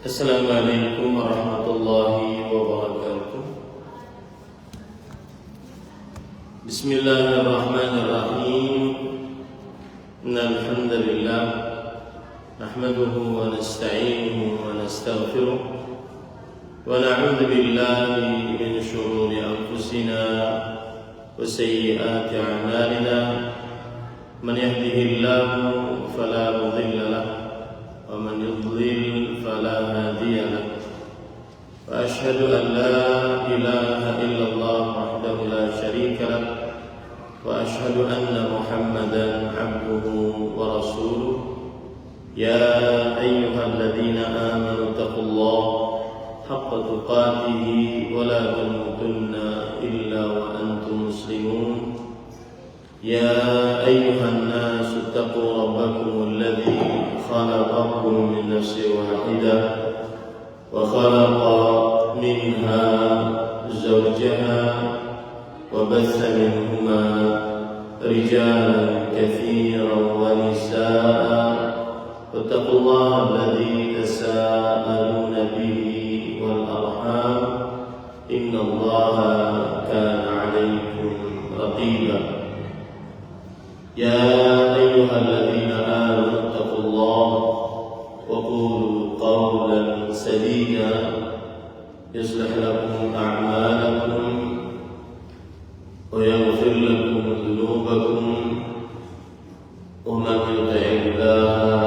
Assalamualaikum warahmatullahi wabarakatuh. Bismillahirrahmanirrahim. Innal hamdalillah nahmaduhu wa nasta'inuhu wa nastaghfiruh wa na'udzu billahi min shururi anfusina wa sayyiati a'malina. Man yahdihillahu fala mudilla lahu wa man yudlil fala hadiya lahu. Wa ashhadu an la ilaha illallah wahdahu la syarika lahu wa ashhadu anna Muhammadan abduhu wa rasuluh. Ya ayyuhalladzina amanu taqullaha haqqa tuqatih wa la tamutunna illa wa antum muslimun. Ya ayyuhan nasu taqu rabbakum alladzi khalaqakum min nafsin wahidah wa khalaqa minha zawjaha wa batha minhuma rijalan katsiran wa nisaa'a wattaqullaha alladzi tasaaluna bihi wal arham innallaha kana 'alaykum raqiba. Ya ayyuhalladzina amanu taqullaha wa qulu qawlan sadida yuslih lakum a'malakum wa yaghfir lakum dhunubakum wa man yuti'illaha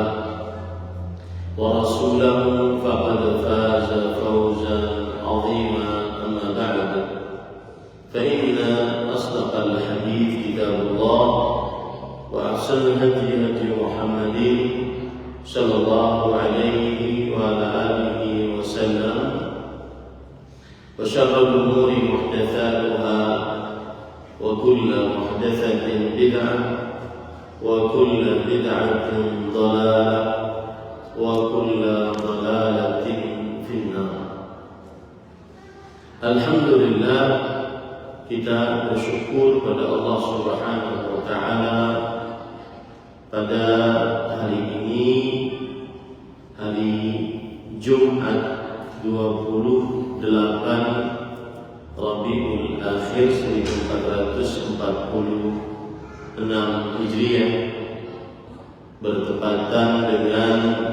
wa rasulahu faqad faza fawzan 'azima. Amma ba'du, fa inna asdaqal hadits kitabullah wa ahsanal hadi hadi Muhammadin sallallahu alaihi wa ala alihi wa sallam wa syarrul umuri muhdatsatuha wa kullu muhdatsatin bid'ah wa kullu bid'atin dhalalah wa kullu dhalalatin finnar. Alhamdulillah, kita bersyukur pada Allah Subhanahu wa taala pada hari ini, hari Jumat 28 Rabiul Akhir 1446 Hijriah, bertepatan dengan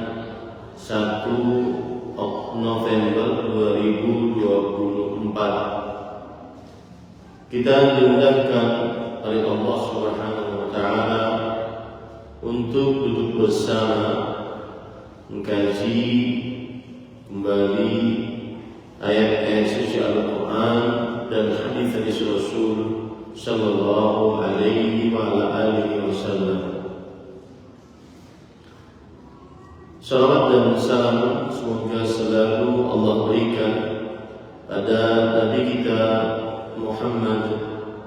1 November 2024. Kita dimudahkan oleh Allah Subhanahu wa taala untuk duduk bersama mengkaji kembali ayat-ayat suci Al-Quran dan hadis Rasul sallallahu alaihi wa ala alihi wasallam. Salawat dan salam semoga selalu Allah berikan pada Nabi kita Muhammad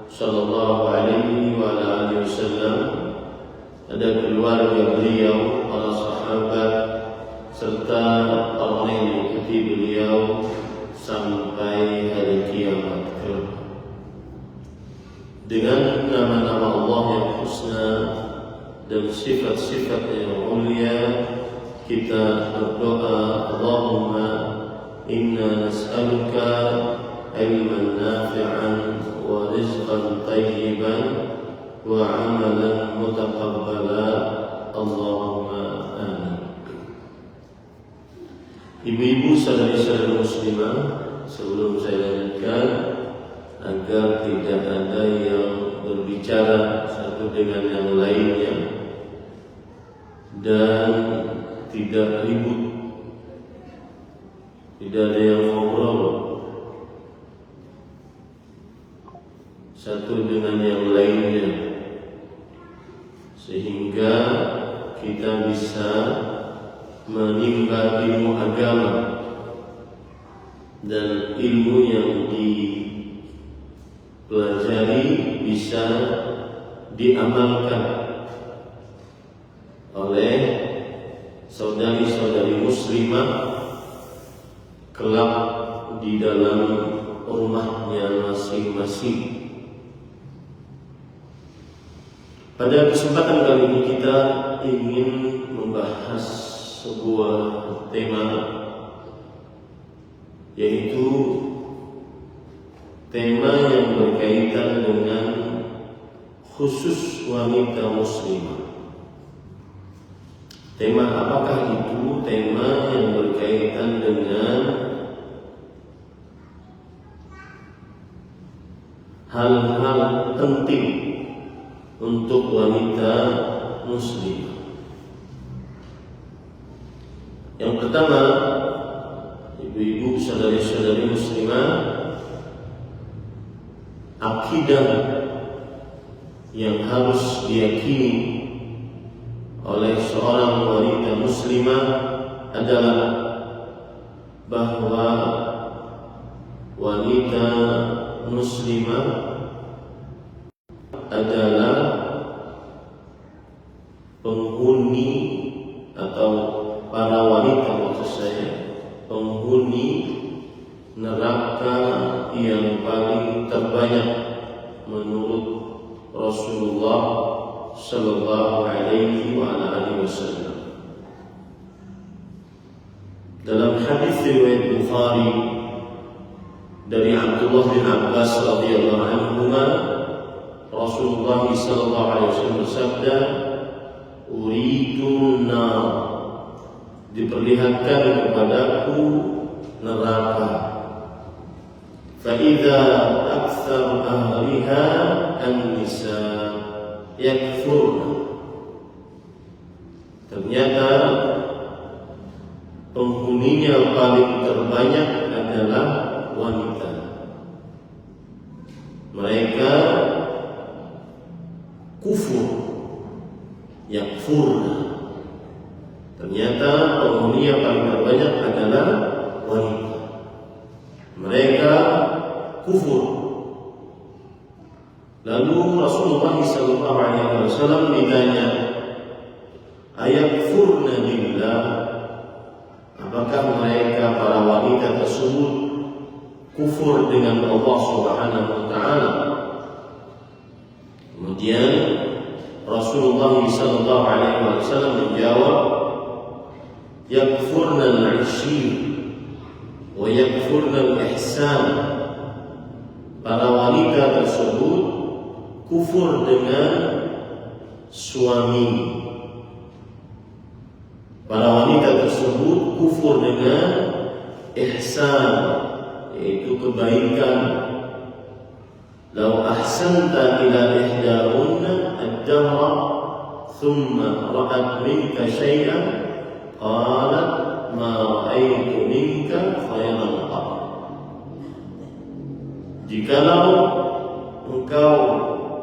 sallallahu alaihi wa ala alihi wasallam, ada keluarga beliau, para sahabat, serta orang yang mengikuti beliau sampai hari kiamat. Dengan nama-nama Allah yang husna dan sifat-sifat yang mulia, kita berdoa, Allahumma inna nas'aluka ilman nafi'an wa rizqan tayyiban wa amalan mutaqabbala. Allahumma amin. Ibu-ibu, saudari-saudari muslimah, sebelum saya lanjutkan, agar tidak ada yang berbicara satu dengan yang lainnya dan tidak ribut, tidak ada yang ngobrol satu dengan yang lainnya, sehingga kita bisa menimba ilmu agama dan ilmu yang dipelajari bisa diamalkan oleh saudari-saudari muslimah kelak di dalam rumahnya masing-masing. Pada kesempatan kali ini kita ingin membahas sebuah tema yaitu tema yang berkaitan dengan khusus wanita muslimah. Tema apakah itu? Tema yang berkaitan dengan hal-hal penting untuk wanita muslimah. Yang pertama, ibu-ibu, saudari-saudari muslimah, akidah yang harus diyakini oleh seorang wanita muslimah adalah bahwa wanita muslimah adalah penghuni, atau para wanita maksud saya, penghuni neraka yang paling terbanyak menurut Rasulullah sallallahu alaihi wasallam. Dalam hadis riwayat Bukhari dari Abdullah bin Abbas radhiyallahu anhu, Rasulullah sallallahu alaihi wasallam bersabda, "Uridun nar," diperlihatkan kepadaku neraka. Fa idza aktsar ahliha an-nisa yakfurna. Ternyata penghuninya paling terbanyak adalah wanita. Mereka kufur, yakfurna. Ternyata penghuni yang paling terbanyak adalah wanita. Mereka kufur. Lalu Rasulullah SAW ditanya, ayakfurna billah, apakah mereka para wanita tersebut kufur dengan Allah Subhanahu wa taala? Kemudian Rasulullah SAW menjawab, yakfurna al-'ishir wa yakfurna al-ihsan. Para wanita tersebut kufur dengan suami. Para wanita tersebut kufur dengan ihsan, yaitu kebaikan. Lau ahsanta ila ihdahunna ad-dahra thumma ra'at minka syai'an qalat ma ra'aitu minka khairan qat. Jikalau engkau,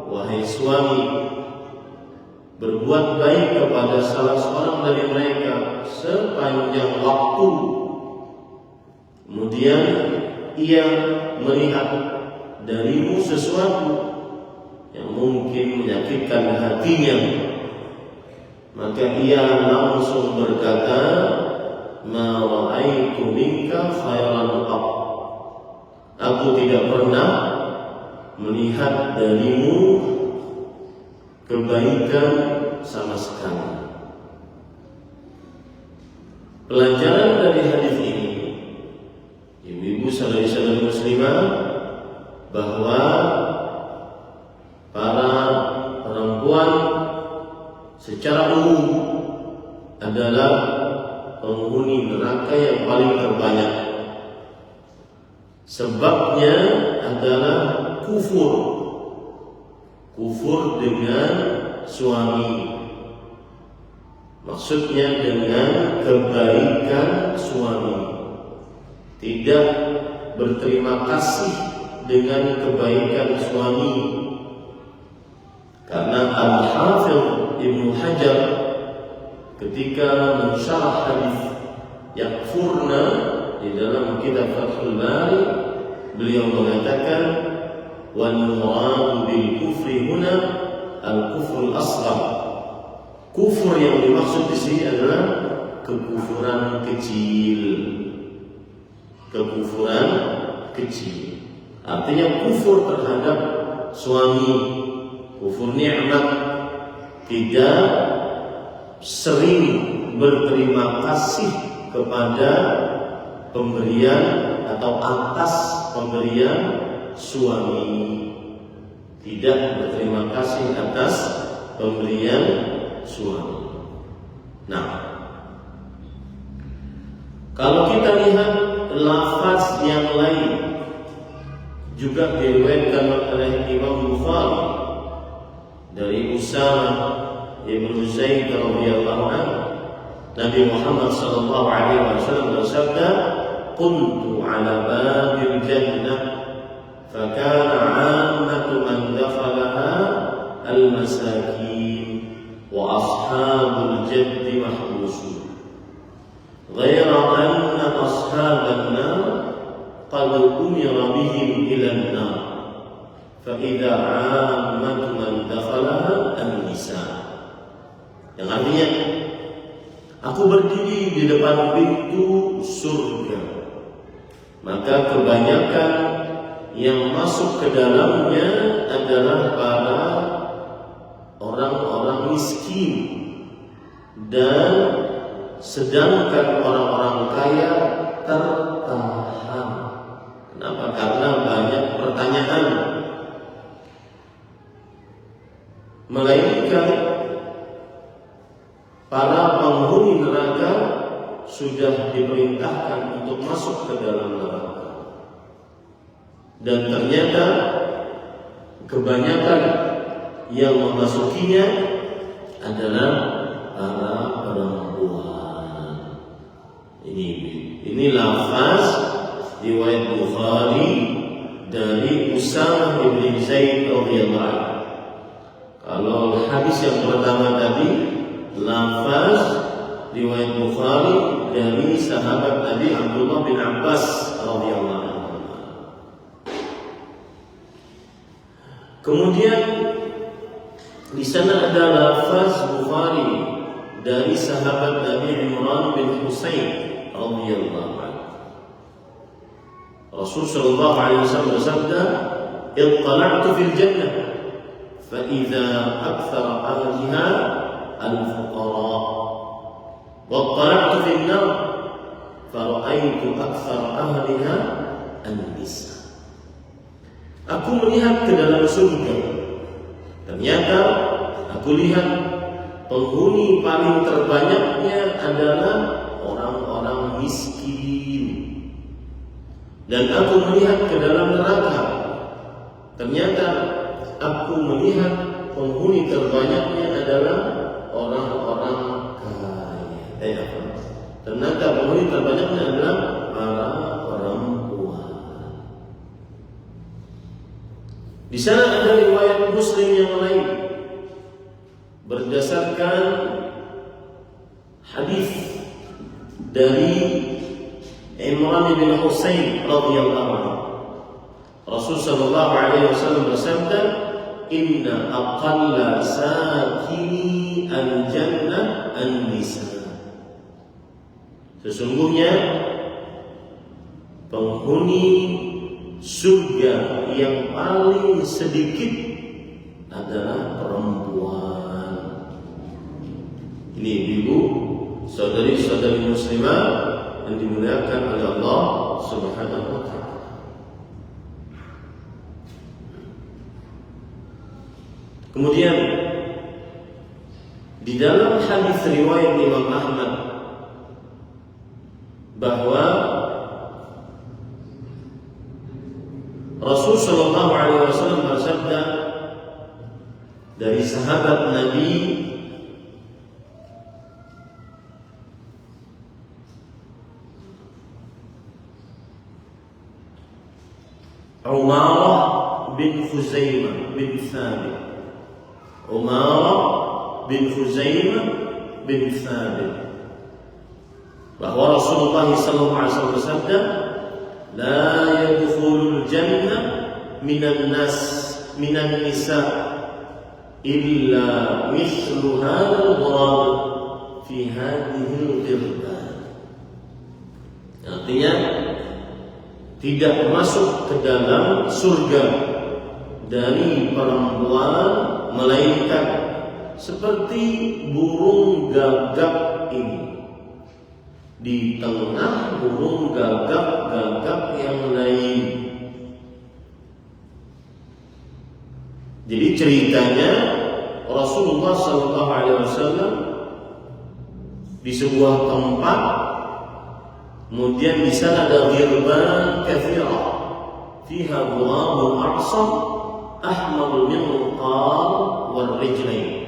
wahai suami, berbuat baik kepada salah seorang dari mereka sepanjang waktu, kemudian ia melihat darimu sesuatu yang mungkin menyakitkan hatinya, maka ia langsung berkata, ma ra'aitu minka khairan qat. Aku tidak pernah melihat darimu kebaikan sama sekali. Pelajaran dari hadis ini, ibu-ibu saudari-saudari muslimah, bahwa para perempuan secara umum adalah penghuni neraka yang paling terbanyak. Sebabnya adalah kufur dengan suami. Maksudnya dengan kebaikan suami, tidak berterima kasih dengan kebaikan suami. Karena Al-Hafidh Ibnu Hajar ketika mensyarah hadis yakfurna di dalam kitab Fathul Bari, beliau mengatakan, wal muradu bil kufri huna al-kufrul asghar. Kufur yang dimaksud di sini adalah kekufuran kecil. Kekufuran kecil artinya kufur terhadap suami, kufur nikmat, tidak sering berterima kasih kepada pemberian atau atas pemberian suami. Tidak berterima kasih atas pemberian suami. Nah, kalau kita lihat lafaz yang lain juga diriwayatkan oleh Imam Bukhari dari Usamah bin Zaid radhiyallahu anhu, Nabi Muhammad sallallahu alaihi wasallam bersabda, "Qultu ala babil jannah, fakana 'ammatu man dakhalaha al-masakin wa ashabul jaddi mahbusun. Ghaira anna ashaban nar qad umira bihim ila an-nar. Fa idza 'ammatu man dakhalaha an-nisa." Yang artinya, aku berdiri di depan pintu surga, maka kebanyakan yang masuk ke dalamnya adalah para orang-orang miskin, dan sedangkan orang-orang kaya tertahan. Kenapa? Karena banyak pertanyaan. Melainkan para penghuni neraka sudah diperintahkan untuk masuk ke dalam neraka. Dan ternyata kebanyakan yang memasukinya adalah para perempuan. Ini lafaz riwayat Bukhari dari Usamah bin Zaid radhiyallahu anhu. Kalau hadis yang pertama tadi lafaz riwayat Bukhari dari sahabat Nabi Abdullah bin Abbas radhiyallahu anhu. Kemudian di sana ada lafaz Bukhari dari sahabat Nabi Imran bin Husain radhiyallahu anhu. Rasul sallallahu alaihi wasallam bersabda, "Ittala'tu fil jannah fa idza aktsara ahliha al-fuqara wa ittala'tu fil nar fa ra'aytu aktsara ahliha an-nisa." Aku melihat ke dalam surga, ternyata aku lihat penghuni paling terbanyaknya adalah orang-orang miskin. Dan aku melihat ke dalam neraka, ternyata aku melihat penghuni terbanyaknya adalah orang-orang kaya. Ternyata penghuni terbanyaknya adalah para perempuan. Di sana ada riwayat Muslim yang lain berdasarkan hadis dari Imran bin Husain radhiyallahu anhu. Rasul sallallahu alaihi wasallam bersabda, "Inna aqalla sakini al-jannah an-nisa." Sesungguhnya penghuni surga yang paling sedikit adalah perempuan. Ini ibu, saudari-saudari muslimah yang dimuliakan oleh Allah Subhanahu wa taala. Kemudian di dalam hadis riwayat Imam Ahmad bahwa Rasul sallallahu alaihi wasallam bersabda dari sahabat Nabi Umarah bin Khuzaimah bin Thabit. Umarah bin Khuzaimah bin Thabit, bahwa Rasulullah sallallahu alaihi wasallam bersabda, "La yadkhulul jannah minan nisa illa mithlu hadzal ghurab fi hadhihi al-ghirban." Artinya, tidak masuk ke dalam surga dari perempuan melainkan seperti burung gagak ini di tengah burung gagak-gagak yang lain. Jadi ceritanya Rasulullah SAW di sebuah tempat, kemudian di sana ada ghirban katsirah, fiha ghurabun a'sam ahmar min qal wal rijlain.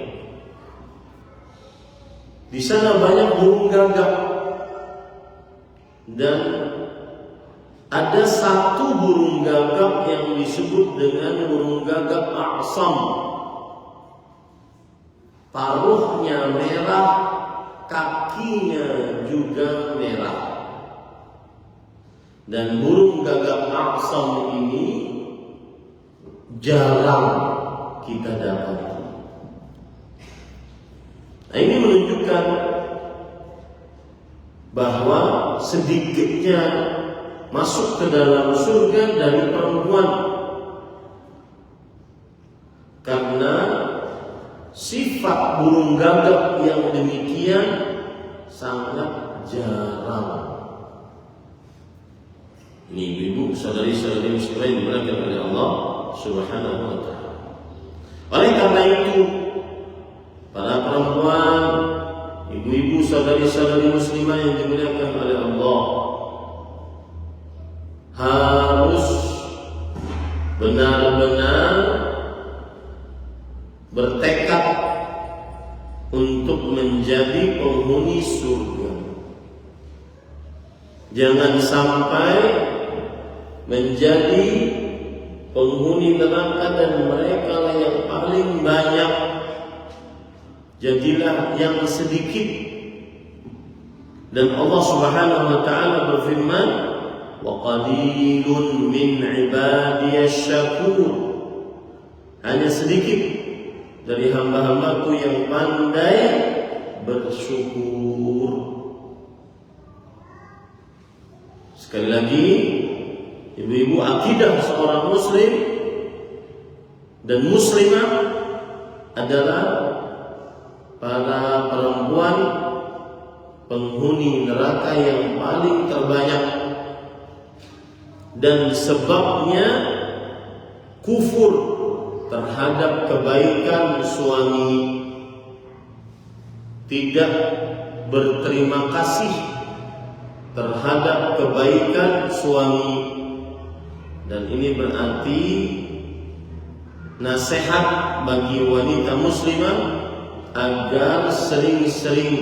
Di sana banyak burung gagak dan ada satu burung gagak yang disebut dengan burung gagak a'sam. Paruhnya merah, kakinya juga merah. Dan burung gagak a'sam ini jarang kita dapat. Nah, ini menunjukkan bahwa sedikitnya masuk ke dalam surga dari perempuan, karena sifat burung gagak yang demikian sangat jarang. Ini ibu-ibu, saudari-saudari muslimah yang dimuliakan oleh Allah Subhanahu wa taala. Oleh karena itu, para perempuan, ibu-ibu, saudari-saudari muslimah yang dimuliakan oleh Allah, harus benar-benar bertekad untuk menjadi penghuni surga. Jangan sampai menjadi penghuni neraka dan mereka lah yang paling banyak. Jadilah yang sedikit. Dan Allah Subhanahu wa taala berfirman, wa qalilun min ibadiyasy syakur. Hanya sedikit dari hamba-hambaku yang pandai bersyukur. Sekali lagi, ibu-ibu, akidah seorang muslim dan muslimah adalah para perempuan penghuni neraka yang paling terbanyak, dan sebabnya kufur terhadap kebaikan suami, tidak berterima kasih terhadap kebaikan suami. Dan ini berarti nasihat bagi wanita muslimah agar sering-sering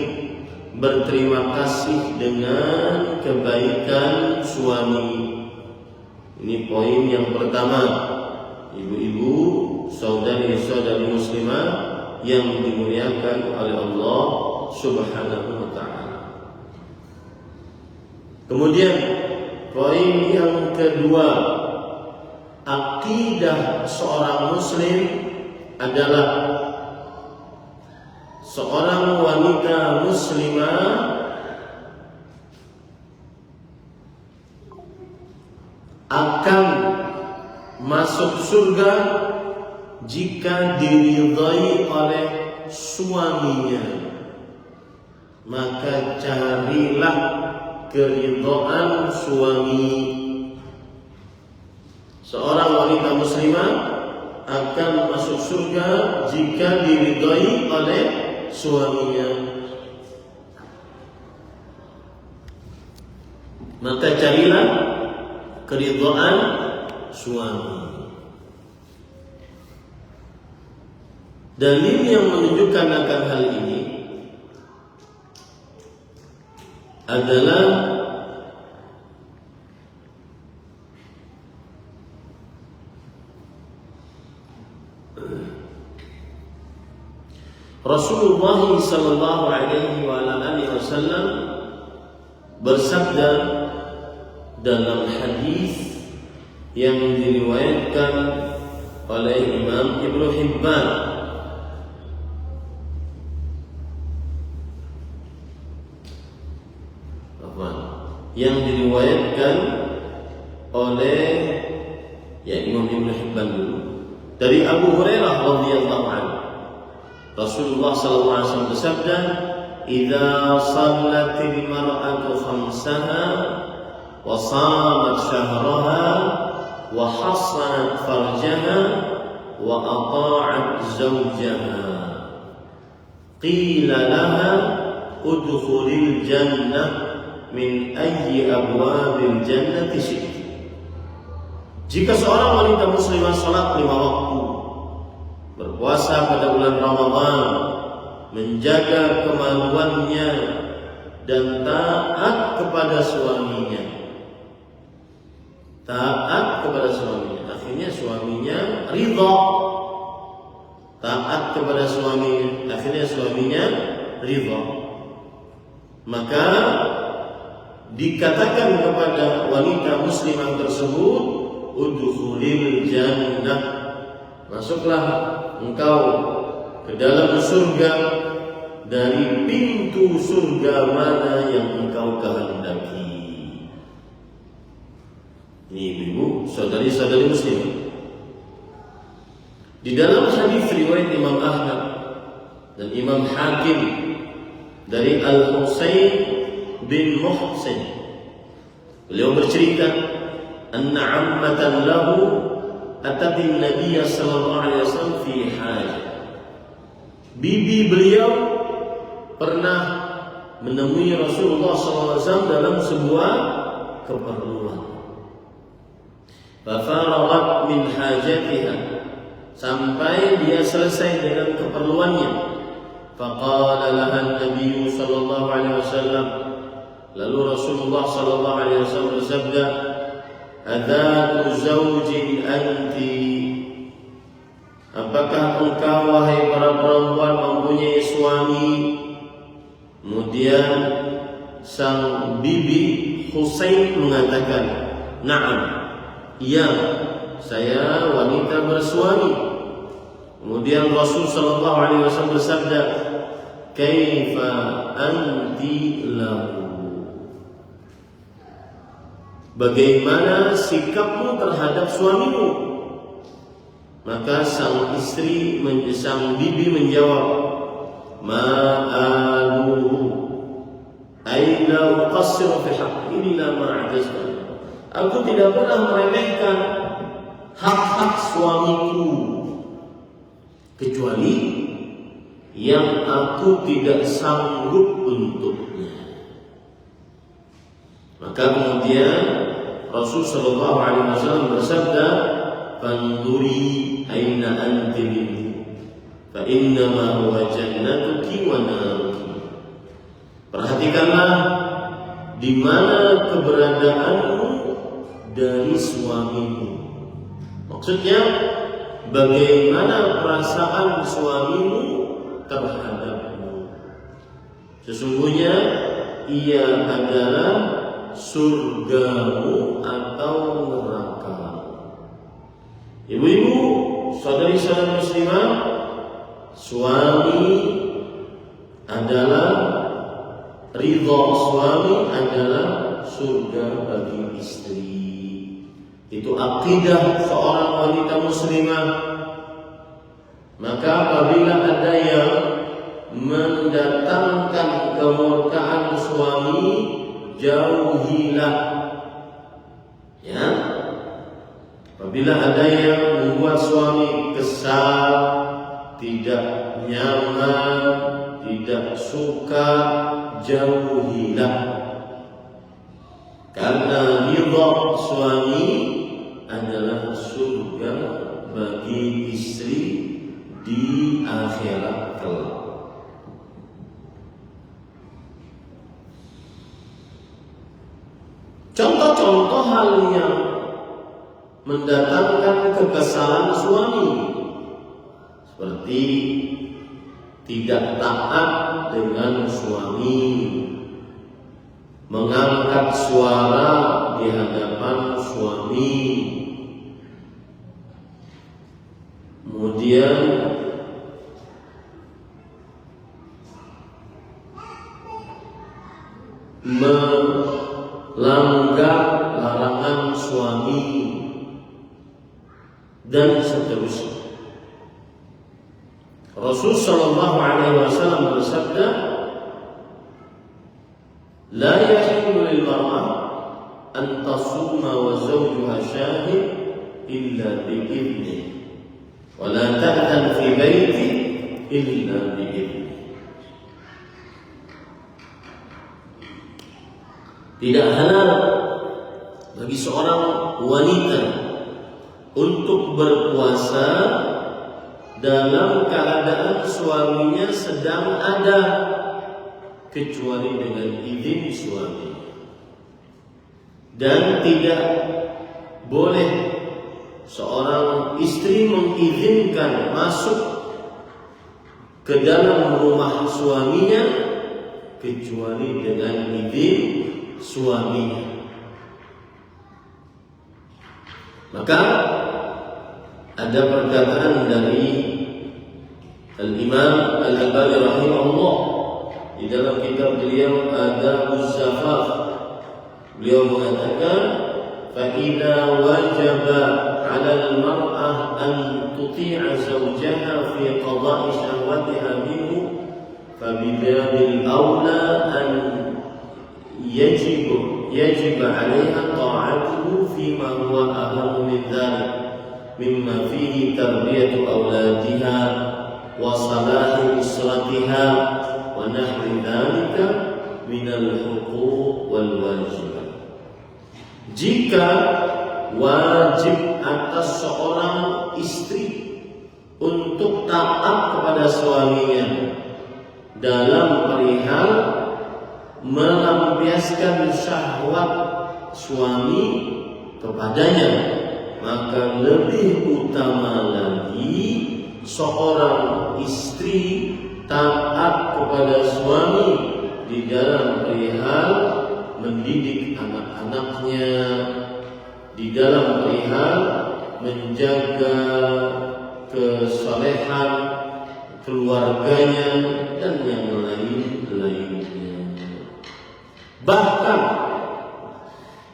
berterima kasih dengan kebaikan suami. Ini poin yang pertama, ibu-ibu, saudari-saudari muslimah yang dimuliakan oleh Allah Subhanahu wa taala. Kemudian poin yang kedua, akidah seorang muslim adalah seorang wanita muslimah akan masuk surga jika diridhai oleh suaminya. Maka carilah keridhaan suami. Seorang wanita muslimah akan masuk surga jika diridhai oleh suaminya. Maka carilah keridhaan suami. Dalil yang menunjukkan akan hal ini adalah Rasulullah sallallahu alaihi wasallam bersabda dalam hadis yang diriwayatkan oleh Imam Ibnu Hibban, yang diriwayatkan oleh Imam Ibnu Hibban dulu, dari Abu Hurairah radhiyallahu anhu. Rasulullah sallallahu alaihi wasallam bersabda, idza shallatil mar'atu khamsaha wa shamat shahraha wa hassanat farjaha wa ata'at zawjaha qila laha udkhulil jannah min ayyi abwabil jannati syi'ti. Jika seorang wanita muslimah salat 5 waktu, berpuasa pada bulan Ramadan, menjaga kemaluannya dan taat kepada suaminya. Akhirnya suaminya ridha. Taat kepada suaminya, akhirnya suaminya ridha. Maka dikatakan kepada wanita muslimah tersebut, udkhulil jannah, masuklah engkau ke dalam surga dari pintu surga mana yang engkau kehendaki. Ini ibu, saudari-saudari muslimah, di dalam hadis riwayat Imam Ahmad dan Imam Hakim dari Al-Husain bin Muhsin, beliau bercerita, anna ammatan lahu atatin Nabiy sallallahu alaihi wasallam fi hajah. Bibi beliau pernah menemui Rasulullah sallallahu alaihi wasallam dalam sebuah keperluan. Fafaragat min hajatiha, sampai dia selesai dengan keperluannya. Faqala laha Nabiy sallallahu alaihi wasallam, lalu Rasulullah sallallahu alaihi wasallam bersabda, adzatu zaujin anti, apakah engkau wahai para perempuan mempunyai suami? Kemudian sang bibi Husain mengatakan, na'am, iya, saya wanita bersuami. Kemudian Rasul sallallahu alaihi wasallam bersabda, kaifa anti lahu, bagaimana sikapmu terhadap suamimu? Maka sang bibi menjawab, ma'aluhu ay la uqassiru fi haqqi illa ma ajaztu. Aku tidak pernah meremehkan hak-hak suamiku kecuali yang aku tidak sanggup untuknya. Maka kemudian Rasul sallallahu alaihi wasallam bersabda, "Fanduri aina anti minhu, fa innama huwa jannatuki wa naruki." Perhatikanlah di mana keberadaanmu dari suamimu. Maksudnya, bagaimana perasaan suamimu terhadapmu. Sesungguhnya ia adalah surgamu atau neraka. Ibu-ibu, saudari-saudari muslimah, suami adalah ridha, suami adalah surga bagi istri. Itu akidah seorang wanita muslimah. Maka apabila ada yang mendatangkan kemurkaan suami, jauhilah. Ya. Apabila ada yang membuat suami kesal, tidak nyaman, tidak suka, jauhilah. Karena ridha suami adalah surga bagi istri di akhirat kelak. Contoh-contoh hal yang mendatangkan kekesalan suami, seperti tidak taat dengan suami, mengangkat suara di hadapan suami, kemudian melanggar larangan suami, dan seterusnya. Rasul sallallahu alaihi wasallam bersabda, La yahillu lil mar'ah an tasuma wa zawjuha syahid illa bi idnih wa la ta'tan fi baiti illa bi idnih. Tidak halal bagi seorang wanita untuk berpuasa dalam keadaan suaminya sedang ada, kecuali dengan izin suami. Dan tidak boleh seorang istri mengizinkan masuk ke dalam rumah suaminya kecuali dengan izin suaminya. Maka ada perkataan dari Al-Imam Al-Albani rahimahullah di dalam kitab beliau Adabuz Zafaf. Beliau mengatakan, "Fa-idza wajaba 'ala al-mar'ah an tuti'a zawjaha fi qada'i syahwatiha minhu, fa bidabil aula an yajib 'alayha ta'atuhu fi ma huwa ahammu min dhalik mimma fihi tarbiyatu awladiha wa salahi usratiha wa nahwi dhalika minal huquq wal wajibat." Jika wajib atas seorang istri untuk taat kepada suaminya dalam perihal melampiaskan syahwat suami kepadanya, maka lebih utama lagi seorang istri taat kepada suami di dalam perihal mendidik anak-anaknya, di dalam perihal menjaga kesalehan keluarganya dan yang lain-lainnya. Bahkan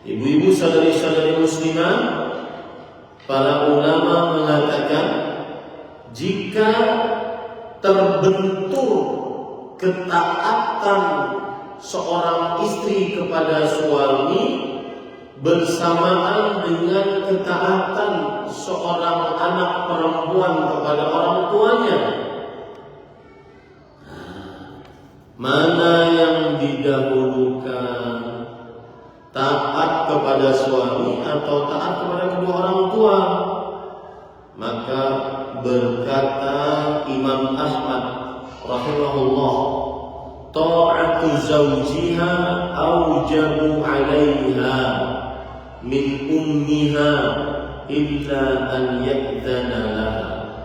ibu-ibu saudari-saudari muslimah, para ulama mengatakan jika terbentur ketaatan seorang istri kepada suami bersamaan dengan ketaatan seorang anak perempuan kepada orang tuanya, mana yang didahulukan, taat kepada suami atau taat kepada kedua orang tua? Maka berkata Imam Ahmad rahimahullah, ta'atu zawjiha aujabu 'alaiha min ummiha illa an ya'dhana laha.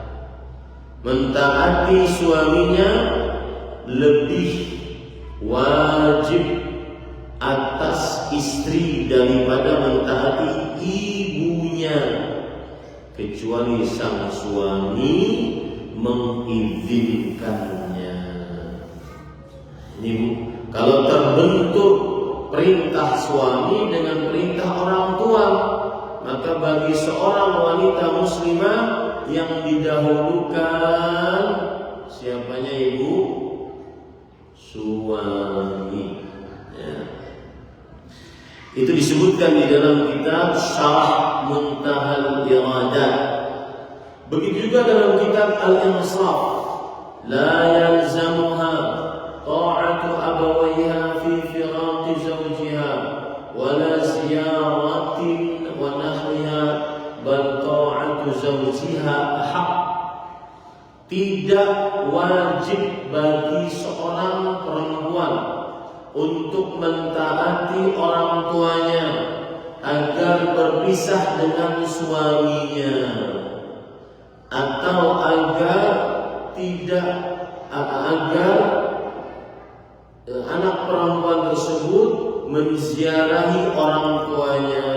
Mentaati suaminya lebih wajib atas istri daripada mentaati ibunya, kecuali sang suami mengizinkannya. Ini Bu, kalau terbentuk perintah suami dengan perintah orang tua, maka bagi seorang wanita muslimah yang didahulukan siapanya Ibu? Suami. Ya. Itu disebutkan di dalam kitab Syarah Muntahal Iradat. Begitu juga dalam kitab Al-Insaf, la yalzamuha ta'atu abawayha fi firaqi zawjiha wala ziyaratin wa nahwiha bal ta'atu zawjiha haq. Tidak wajib bagi seorang perempuan untuk mentaati orang tuanya agar berpisah dengan suaminya, atau agar anak perempuan tersebut menziarahi orang tuanya.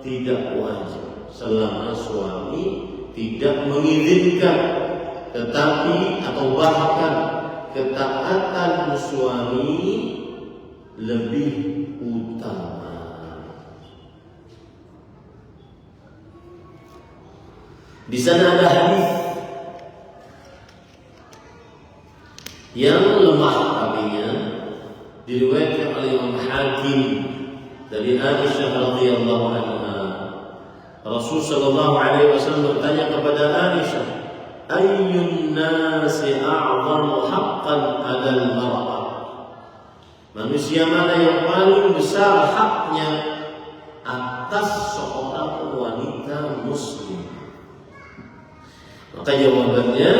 Tidak wajib selama suami tidak mengizinkan, tetapi atau bahkan ketaatan suami lebih utama. Di sana ada hadis yang lemah tapinya diriwayatkan oleh Imam Hakim dari Aisyah radhiyallahu anha. Rasul sallallahu alaihi wasallam bertanya kepada Aisyah, "Ayyun nasi a'zamu haqqan 'alal mar'ah?" Manusia mana yang paling besar haknya atas seorang wanita muslim? Maka jawabannya,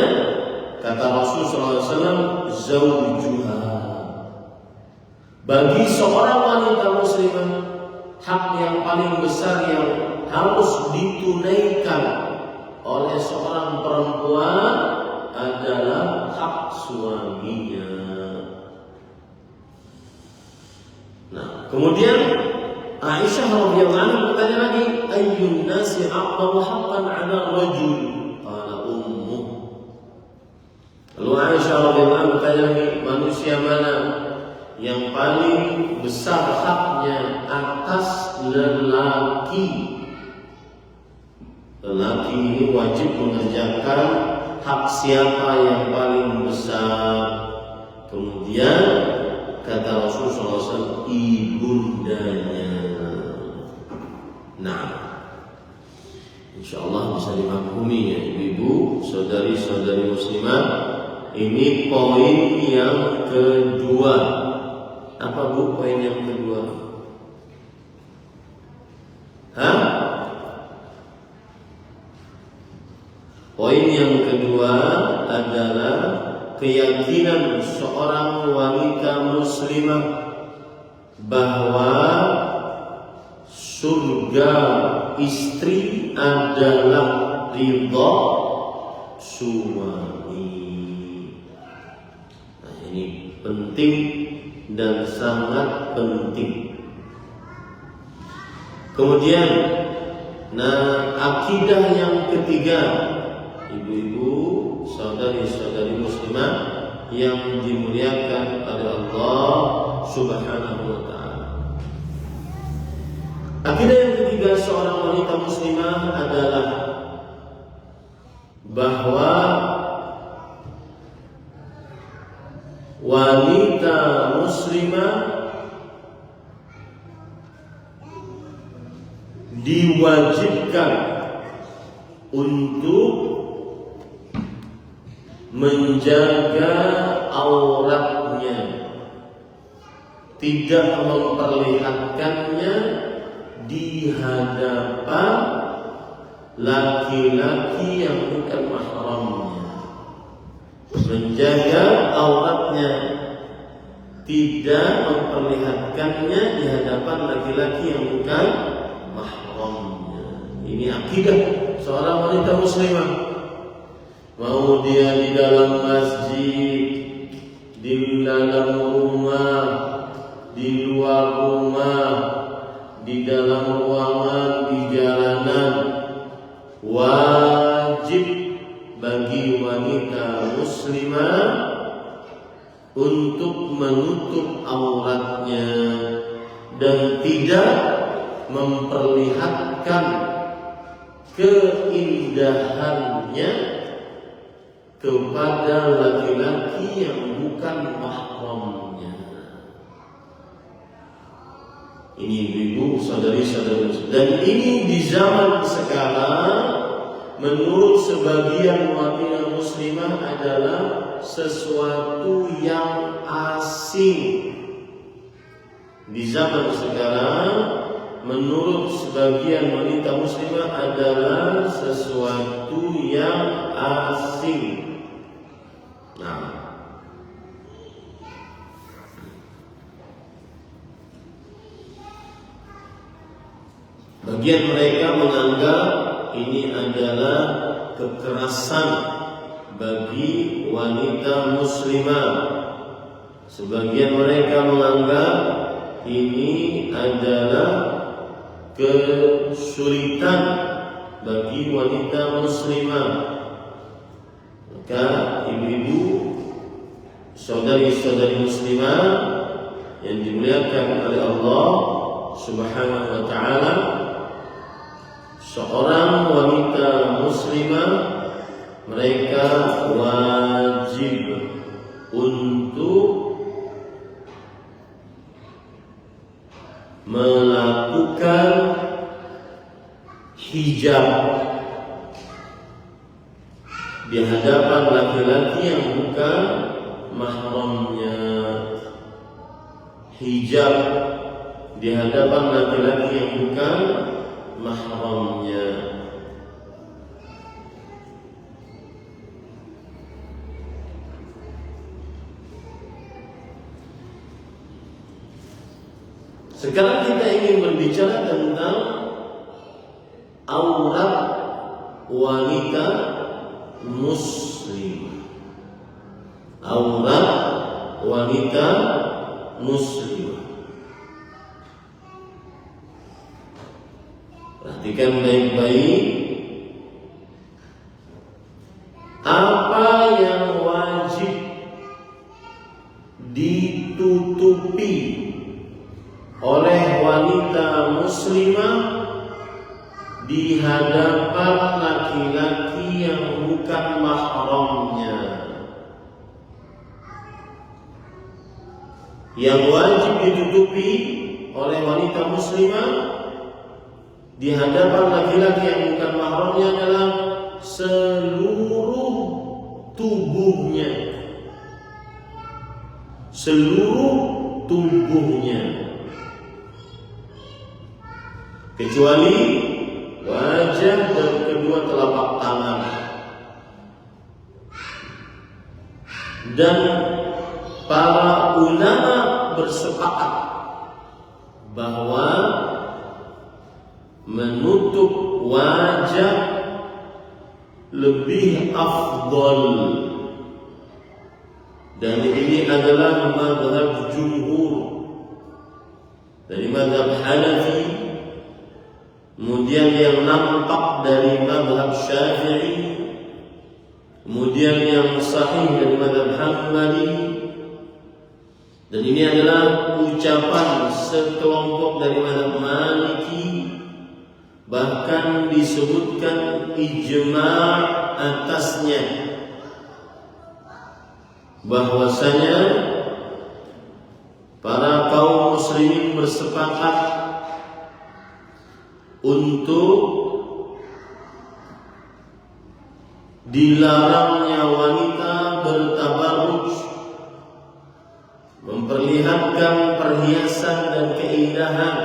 kata Rasul SAW, zawjuha. Bagi seorang wanita muslimah, hak yang paling besar yang harus ditunaikan oleh seorang perempuan adalah hak suaminya. Nah, kemudian Aisyah radhiyallahu anha bertanya lagi, ayyun nasi a'zamu haqqan 'ala rajul? Qala ummuh. Lalu Aisyah radhiyallahu anha bertanya lagi, manusia mana yang paling besar haknya atas lelaki? Lelaki ini wajib mengerjakan hak siapa yang paling besar? Kemudian kata Rasulullah SAW, ibundanya. Nah, insyaallah bisa dimaklumi ya ibu, saudari-saudari muslimah. Ini poin yang kedua. Apa bu poin yang kedua? Poin yang kedua adalah keyakinan seorang wanita muslimah bahwa surga istri adalah ridha suami. Nah, ini penting dan sangat penting. Kemudian, akidah yang ketiga, ibu-ibu, saudari-saudari muslimah yang dimuliakan oleh Allah Subhanahu wa ta'ala. Akidah yang ketiga seorang wanita muslimah adalah bahwa wanita muslimah diwajibkan untuk menjaga auratnya, tidak memperlihatkannya di hadapan laki-laki yang bukan mahramnya. Menjaga auratnya, tidak memperlihatkannya di hadapan laki-laki yang bukan mahramnya. Ini akidah seorang wanita muslimah. Mau dia di dalam masjid, di dalam rumah, di luar rumah, di dalam ruangan, di jalanan, wajib bagi wanita muslimah untuk menutup auratnya dan tidak memperlihatkan keindahannya kepada laki-laki yang bukan mahramnya. Ini ibu, saudari-saudari, dan ini di zaman sekarang menurut sebagian wanita muslimah adalah sesuatu yang asing. Di zaman sekarang menurut sebagian wanita muslimah adalah sesuatu yang asing. Nah, bagian mereka menganggap ini adalah kekerasan bagi wanita muslimah. Sebagian mereka menganggap ini adalah kesulitan bagi wanita muslimah. Maka ibu-ibu, saudari-saudari muslimah yang dimuliakan oleh Allah Subhanahu wa ta'ala, seorang wanita muslimah mereka wajib untuk melakukan hijab di hadapan laki-laki yang bukan mahramnya. Hijab di hadapan laki-laki yang bukan mahramnya. Sekarang kita ingin berbicara tentang aurat wanita muslimah. Aurat wanita muslimah. Perhatikan baik-baik apa yang wajib ditutupi oleh wanita muslimah di hadapan laki-laki yang bukan mahramnya. Yang wajib ditutupi oleh wanita muslimah di hadapan laki-laki yang bukan mahramnya adalah seluruh tubuhnya. Seluruh tubuhnya. Kecuali wajah dan kedua telapak tangan. Dan para ulama bersepakat bahwa menutup wajah lebih afdal, dan ini adalah mazhab jumhur dari mazhab Hanafi, kemudian yang nampak dari mazhab Syafi'i, kemudian yang sahih dari mazhab Hambali, dan ini adalah ucapan sekelompok dari mazhab Maliki. Bahkan disebutkan ijma' atasnya, bahwasanya para kaum muslimin bersepakat untuk dilarangnya wanita bertabarruj, memperlihatkan perhiasan dan keindahan,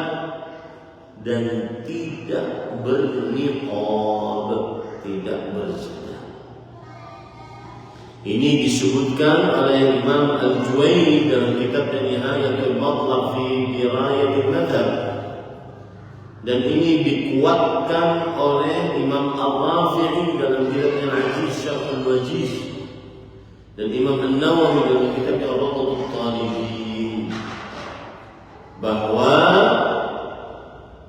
dan tidak berniqab, tidak berzina. Ini disebutkan oleh Imam Al-Juwayni dalam kitabnya Nihayatul Matlab fi Dirayatil Madhab, dan ini dikuatkan oleh Imam Al-Rafi'i dalam kitabnya Al-Aziz Syarh Al-Wajiz, dan Imam An-Nawawi dalam kitabnya Rawdatul Talibin, bahwa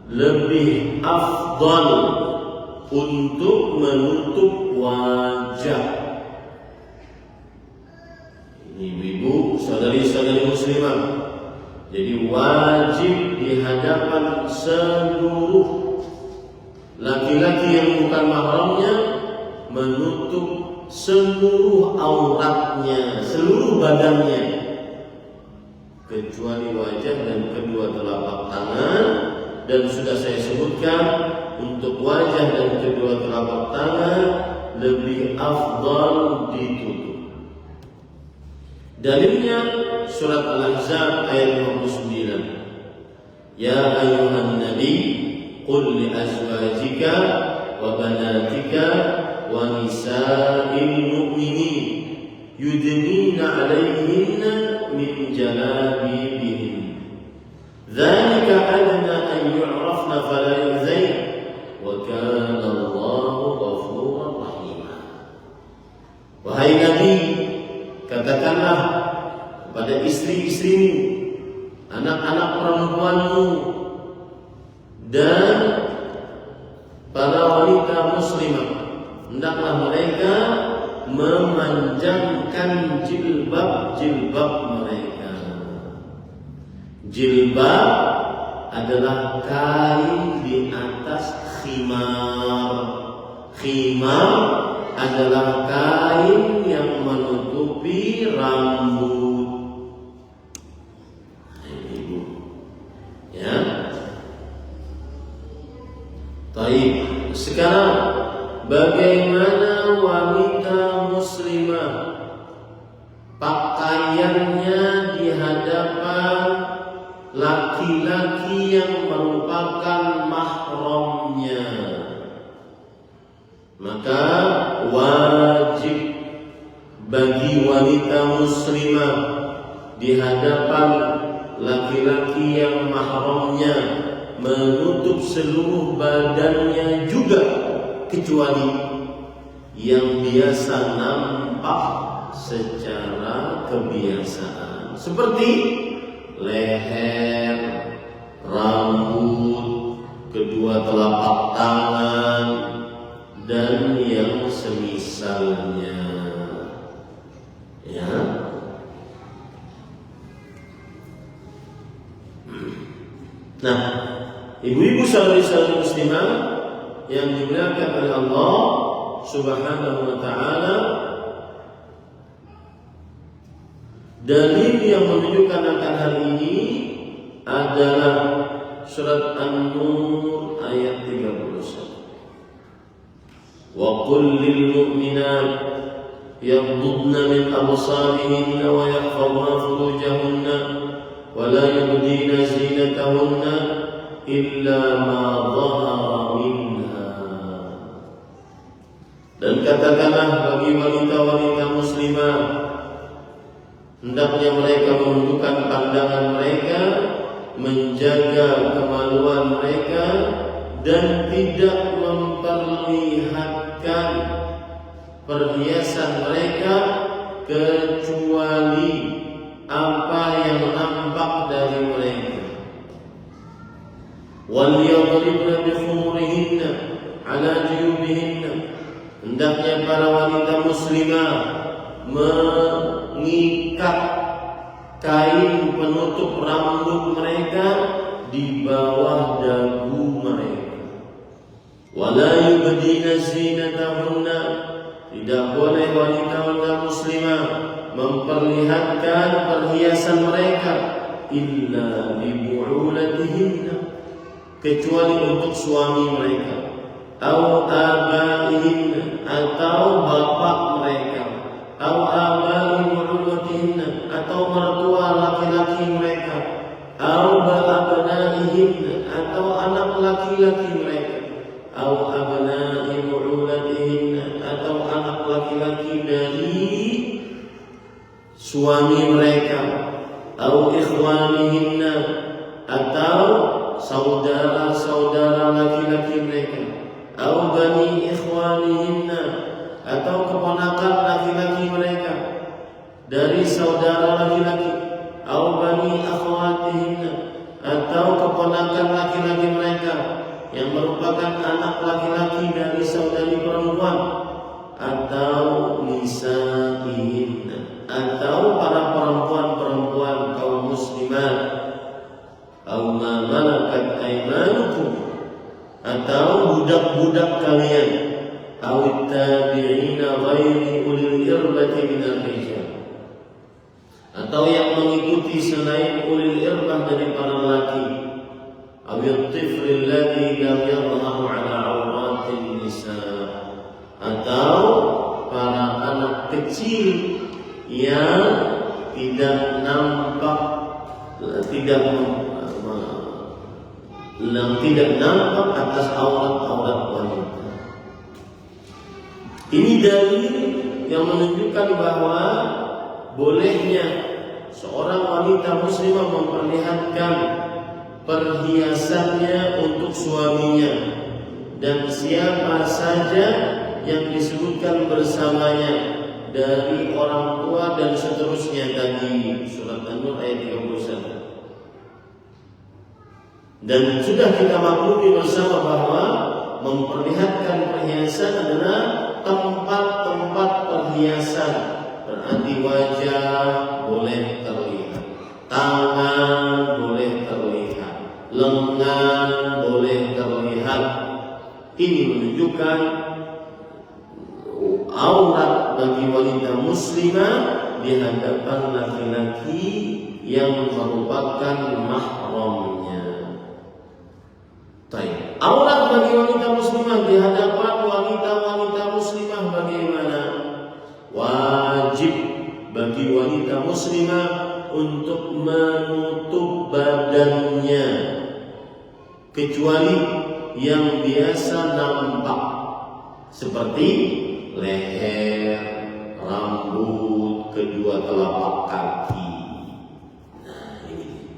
lebih afdal untuk menutup wajah. Ini ibu, saudari-saudari muslimah, jadi wajib di hadapan seluruh laki-laki yang bukan mahramnya menutup seluruh auratnya, seluruh badannya, kecuali wajah dan kedua telapak tangan. Dan sudah saya sebutkan, untuk wajah dan kedua telapak tangan lebih afdal ditutup. Dalilnya surat Al-Ahzab ayat 59. Ya ayyuhan nabi qul li azwajika wa banatika wa nisa'il mu'minin yudnina 'alayhinna min jalabibihin dzalika adna an yu'rafna fala yu'zain wa kana Allahu ghafuran rahima. Wahai Nabi, katakanlah kepada istri-istrimu, anak-anak perempuanmu, dan para wanita muslimah, hendaklah mereka memanjangkan jilbab-jilbab mereka. Jilbab adalah kain di atas khimar. Khimar adalah kain yang menutupi rambut. Ibu, ya, Baik, sekarang bagaimana wanita muslimah pakaiannya di hadapan laki-laki yang merupakan mahramnya? Maka wajib bagi wanita muslimah di hadapan laki-laki yang mahramnya menutup seluruh badannya juga, kecuali yang biasa nampak secara kebiasaan, seperti leher, rambut, kedua telapak tangan, dan yang semisalnya. Ya. Nah, ibu-ibu saudari-saudari muslimah yang dimuliakan oleh Allah Subhanahu wa taala, dalil yang menunjukkan akan hal ini adalah surat An-Nur ayat 31. Wa qul lil mu'minat yaghdudna min absarihinna wa yahfazna furujahunna wa la yubdina zinatahunna illa ma dhahara minha. Dan katakanlah bagi wanita-wanita muslimah, hendaknya mereka menundukkan pandangan mereka, menjaga kemaluan mereka, dan tidak memperlihatkan perhiasan mereka kecuali apa yang nampak dari mereka. Waliyadribna bikhumurihinna ala juyubihinna, hendaknya para wanita muslimah mengikat kain penutup rambut mereka di bawah dagu mereka. Wala yubdina zinatahunna, tidak boleh wanita-wanita muslimah memperlihatkan perhiasan mereka illa libu'ulatihinna, kecuali untuk suami mereka, atau abaihinna, atau bapak mereka, atau abai bu'ulatihinna, atau mertua laki-laki mereka, atau abnaihinna, atau anak laki-laki mereka, atau abnai bu'ulatihinna, atau anak laki-laki dari suami mereka, atau ikhwanihinna, atau saudara-saudara laki-laki mereka, atau bani ikhwanihinna, atau keponakan laki-laki mereka dari saudara laki-laki, atau bani akhwatihinna, atau keponakan laki-laki mereka yang merupakan anak laki-laki dari saudari perempuan, atau nisaihinna, atau para perempuan-perempuan kaum muslimat, atau ma malakat aymanukum, atau budak-budak kalian, atau tabi'ina ghairi ulil irbati minal rijal, atau yang mengikuti selain ulil irbah dari para laki, atau tifril ladzi lam yadhharu ala awratin nisa, atau para anak kecil yang tidak nampak, tidak nampak atas aurat-aurat wanita. Ini dalil yang menunjukkan bahwa bolehnya seorang wanita muslimah memperlihatkan perhiasannya untuk suaminya dan siapa saja yang disebutkan bersamanya dari orang tua dan seterusnya tadi, surat An-Nur ayat 31. Dan sudah kita maklumi bersama bahwa memperlihatkan perhiasan adalah tempat-tempat perhiasan. Berarti wajah boleh terlihat, tangan boleh terlihat, lengan boleh terlihat. Ini menunjukkan aurat bagi wanita muslimah di hadapan laki-laki yang merupakan mahramnya. Aurat bagi wanita muslimah muslimah di hadapan wanita-wanita muslimah bagaimana? Wajib bagi wanita muslimah untuk menutup badannya kecuali yang biasa nampak seperti leher, rambut, kedua telapak kaki. Nah, ini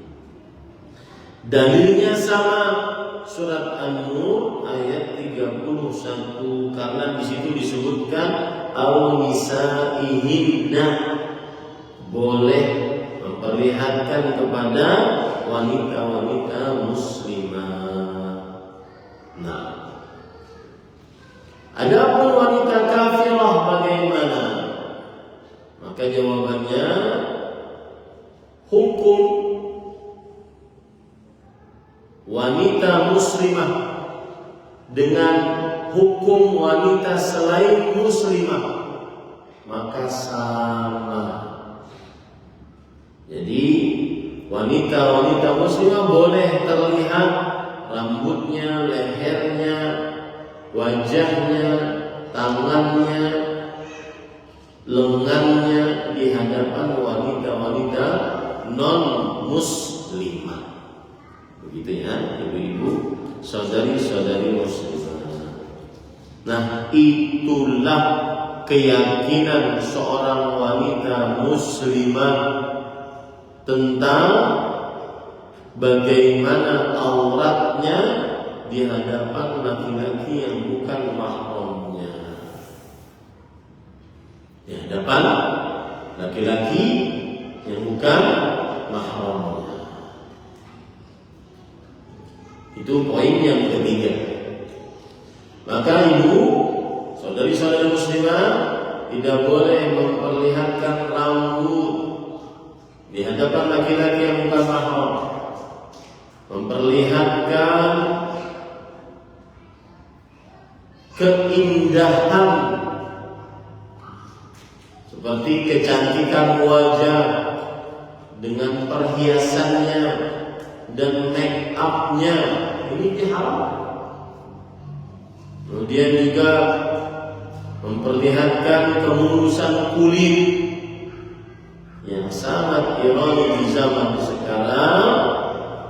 dalilnya sama, surat An-Nur ayat 31, karena di situ disebutkan au nisaihinna, boleh memperlihatkan kepada wanita-wanita muslimah. Nah, adapun wanita kafirah bagaimana? Maka jawabannya, hukum wanita muslimah dengan hukum wanita selain muslimah maka sama. Jadi wanita-wanita muslimah boleh terlihat rambutnya, lehernya, wajahnya, tangannya, lengannya di hadapan wanita-wanita non-muslimah. Begitu ya, ibu-ibu, saudari-saudari muslimah. Nah, itulah keyakinan seorang wanita muslimah tentang bagaimana auratnya di hadapan laki-laki yang bukan mahramnya. Di hadapan laki-laki yang bukan mahramnya. Itu poin yang ketiga. Maka ibu, saudari-saudari muslimah, tidak boleh memperlihatkan rambut di hadapan laki-laki yang bukan mahram, memperlihatkan keindahan seperti kecantikan wajah dengan perhiasannya dan make up-nya, ini diharamkan. Kemudian juga memperlihatkan kemulusan kulit yang sangat ironi di zaman sekarang.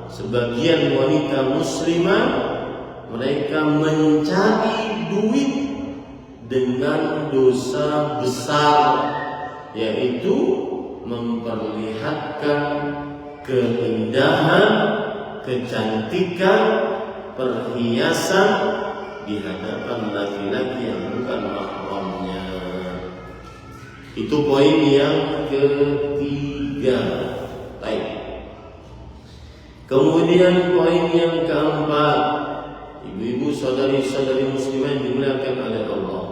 Sebagian wanita muslimah mereka mencari duit dengan dosa besar, yaitu memperlihatkan keindahan, kecantikan, perhiasan di hadapan laki-laki yang bukan mahramnya. Itu poin yang ketiga. Baik. Kemudian poin yang keempat, ibu-ibu, saudari-saudari muslimah yang dimuliakan oleh Allah,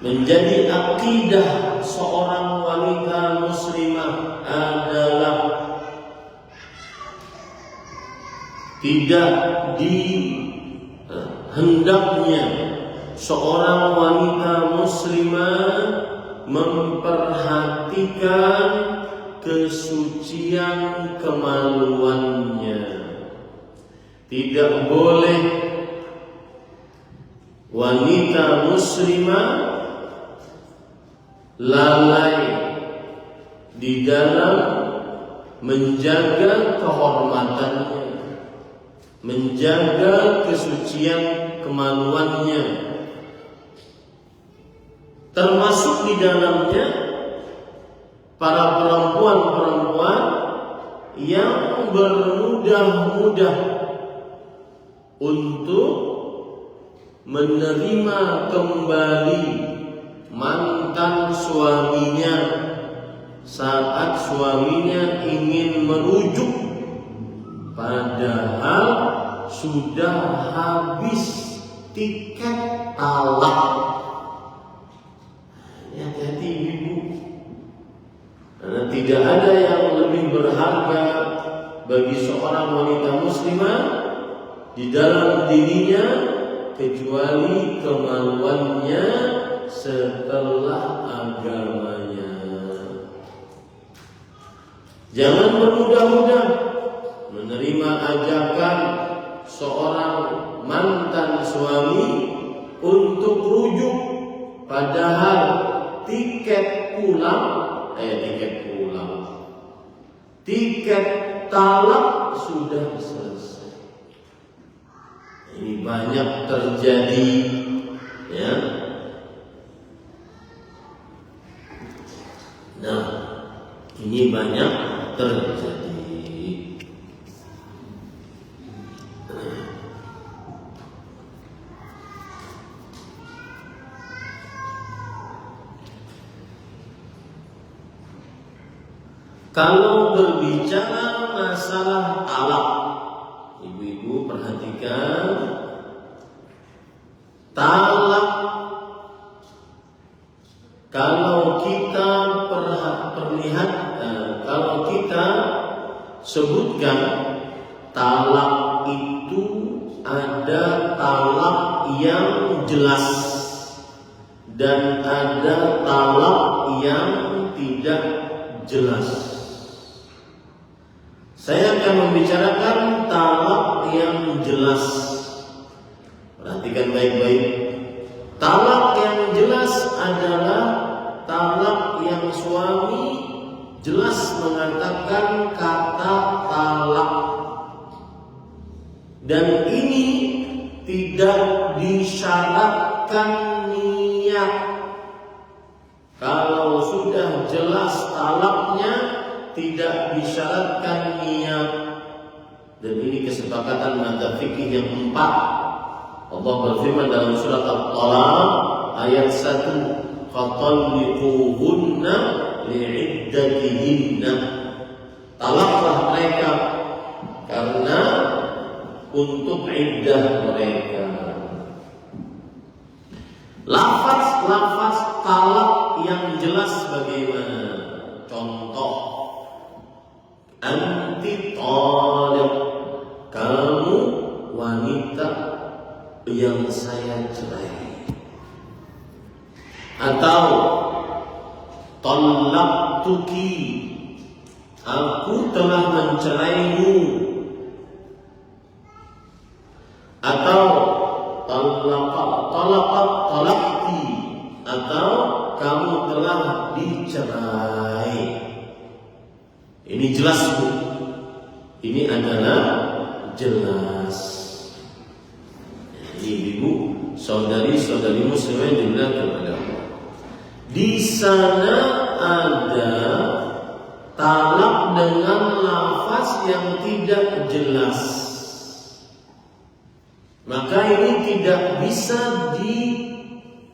menjadi akidah seorang wanita muslimah adalah tidak hendaknya seorang wanita muslimah memperhatikan kesucian kemaluannya. Tidak boleh wanita muslimah lalai di dalam menjaga kehormatannya, menjaga kesucian kemaluannya, termasuk di dalamnya para perempuan-perempuan yang bermudah-mudah untuk menerima kembali mantan suaminya saat suaminya ingin merujuk, padahal sudah habis tiket talak. Hati-hati ibu, karena tidak ada yang lebih berharga bagi seorang wanita muslimah di dalam dirinya kecuali kemaluannya setelah agamanya. Jangan bermudah-mudah menerima sekedar tiket talak sudah selesai. Ini banyak terjadi, ya. Nah, ini banyak terjadi. Kalau berbicara masalah talak, ibu-ibu perhatikan, talak kalau kita kalau kita sebutkan talak itu ada talak yang jelas dan ada talak yang tidak jelas. Saya akan membicarakan talak yang jelas. Perhatikan baik-baik. Talak yang jelas adalah talak yang suami jelas mengatakan kata talak. Dan ini tidak disyaratkan niat. Kalau sudah jelas talaknya, tidak disyaratkan niat. Dan ini kesepakatan madzhab fikih yang 4. Allah berfirman dalam surat At-Talaq ayat 1, fatalliquhunna li'iddatihinna. Talaklah mereka karena untuk iddah mereka. Lafaz talak yang jelas bagaimana? Contoh, anti taliq, kamu wanita yang saya cerai. Atau talaqtuki, aku telah menceraimu. Atau talaqti, atau kamu telah dicerai. Ini jelas, Bu. Ini adalah jelas. Jadi ibu, saudari-saudari muslimah yang dimuliakan oleh Allah. Di sana ada talak dengan lafaz yang tidak jelas. Maka ini tidak bisa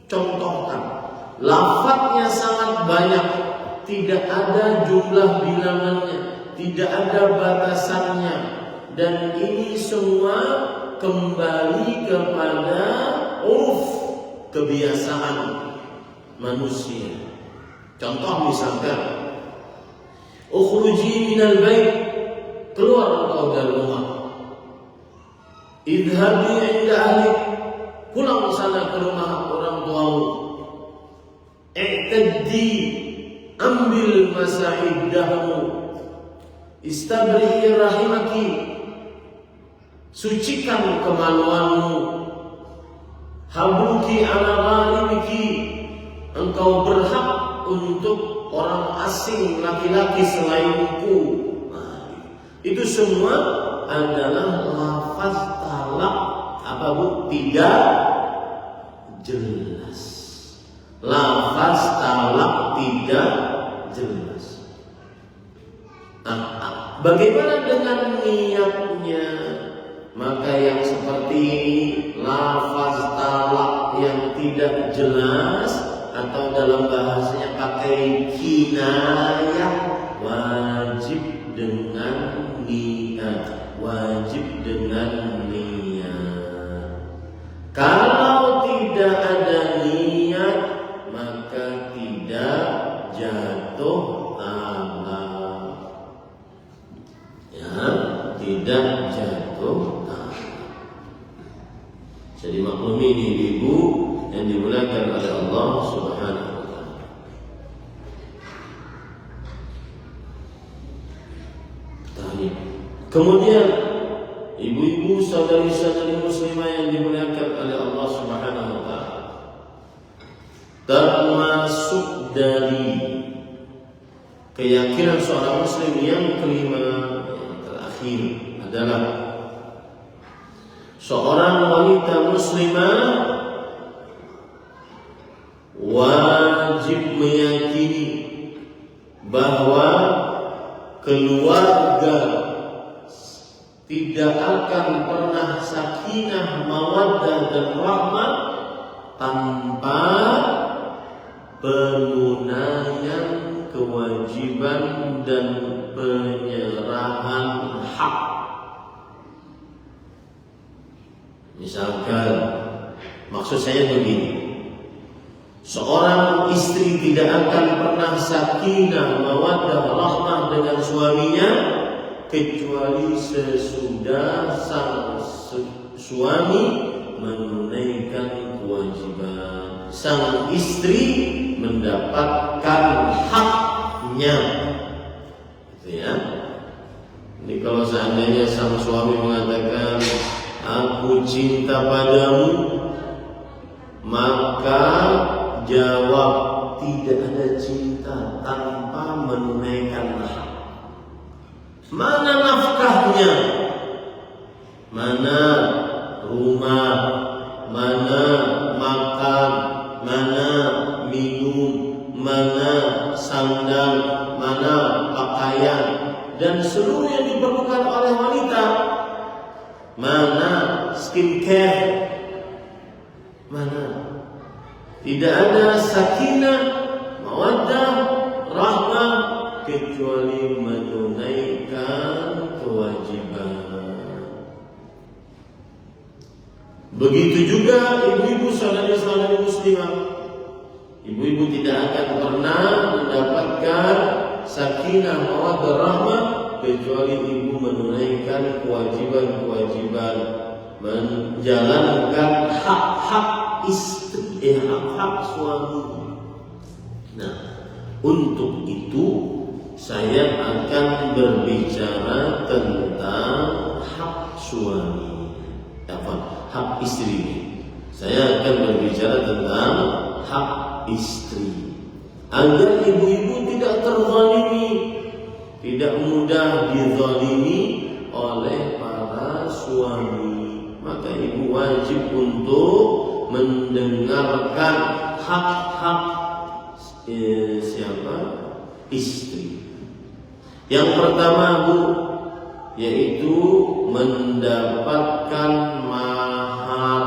dicontohkan. Lafaznya sangat banyak, tidak ada jumlah bilangannya, tidak ada batasannya, dan ini semua kembali kepada kebiasaan manusia. Contoh misalkan, ukhruji minal bait, keluar engkau dari rumah. Idhabi inda ahlik, pulang sana ke rumah orang tuamu. I'taddi, ambil masa iddahmu. Istabri'i rahimaki, sucikan kemaluanmu. Habluki ala ghalibiki, engkau berhak untuk orang asing laki-laki selainku. Itu semua adalah lafaz talak apa, Bu? Tidak jelas. Lafaz talak tidak jelas. Bagaimana dengan niatnya? Maka yang seperti ini, lafaz talak yang tidak jelas atau dalam bahasanya pakai kinayah, wajib dengan niat. Wajib dengan niat. Kalau tidak ada niat, maka tidak jatuh talak. Ya, tidak jatuh talak. Jadi maklumi ini ibu yang dimuliakan oleh Allah Subhanahu wa taala. Kemudian ibu-ibu, saudari-saudari muslimah yang dimuliakan oleh Allah Subhanahu wa taala, dari keyakinan seorang muslim yang kelima, yang terakhir adalah seorang wanita muslimah wajib meyakini bahwa keluarga tidak akan pernah sakinah, mawaddah dan rahmah tanpa penunaian kewajiban dan penyerahan hak. Misalkan, maksud saya begini, seorang istri tidak akan pernah sakinah, mawaddah, rahmah dengan suaminya kecuali sesudah sang suami menunaikan kewajiban, sang istri mendapatkan haknya. Gitu ya. Ini kalau seandainya sang suami mengatakan aku cinta padamu, maka jawab tidak ada cinta tanpa menunaikan hak. Mana nafkahnya? Mana rumah? Mana makan? Mana minum? Mana sandal? Mana pakaian? Dan seluruh yang diperlukan oleh wanita. Mana skincare? Mana? Tidak ada sakinah, mawaddah, rahmah kecuali menunaikan kewajiban. Begitu juga ibu-ibu saudari-saudari muslimah. Ibu-ibu tidak akan pernah mendapatkan sakinah, mawaddah, rahmah kecuali ibu menunaikan kewajiban-kewajiban, menjalankan hak-hak istri, hak-hak suami. Nah, untuk itu saya akan berbicara tentang hak suami, hak istri. Saya akan berbicara tentang hak istri agar ibu-ibu tidak terzalimi, tidak mudah dizalimi oleh para suami. Maka ibu wajib untuk mendengarkan hak-hak siapa? Istri. Yang pertama, Bu, yaitu mendapatkan mahar.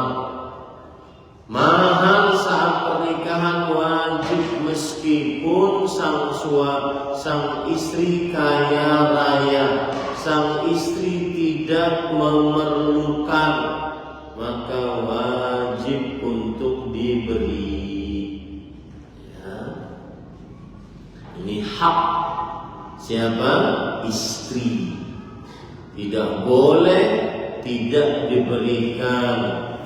Mahar saat pernikahan wajib meskipun sang istri kaya raya, sang istri tidak memerlukan, maka wajib untuk diberi. Ini hak siapa? Istri. Tidak boleh tidak diberikan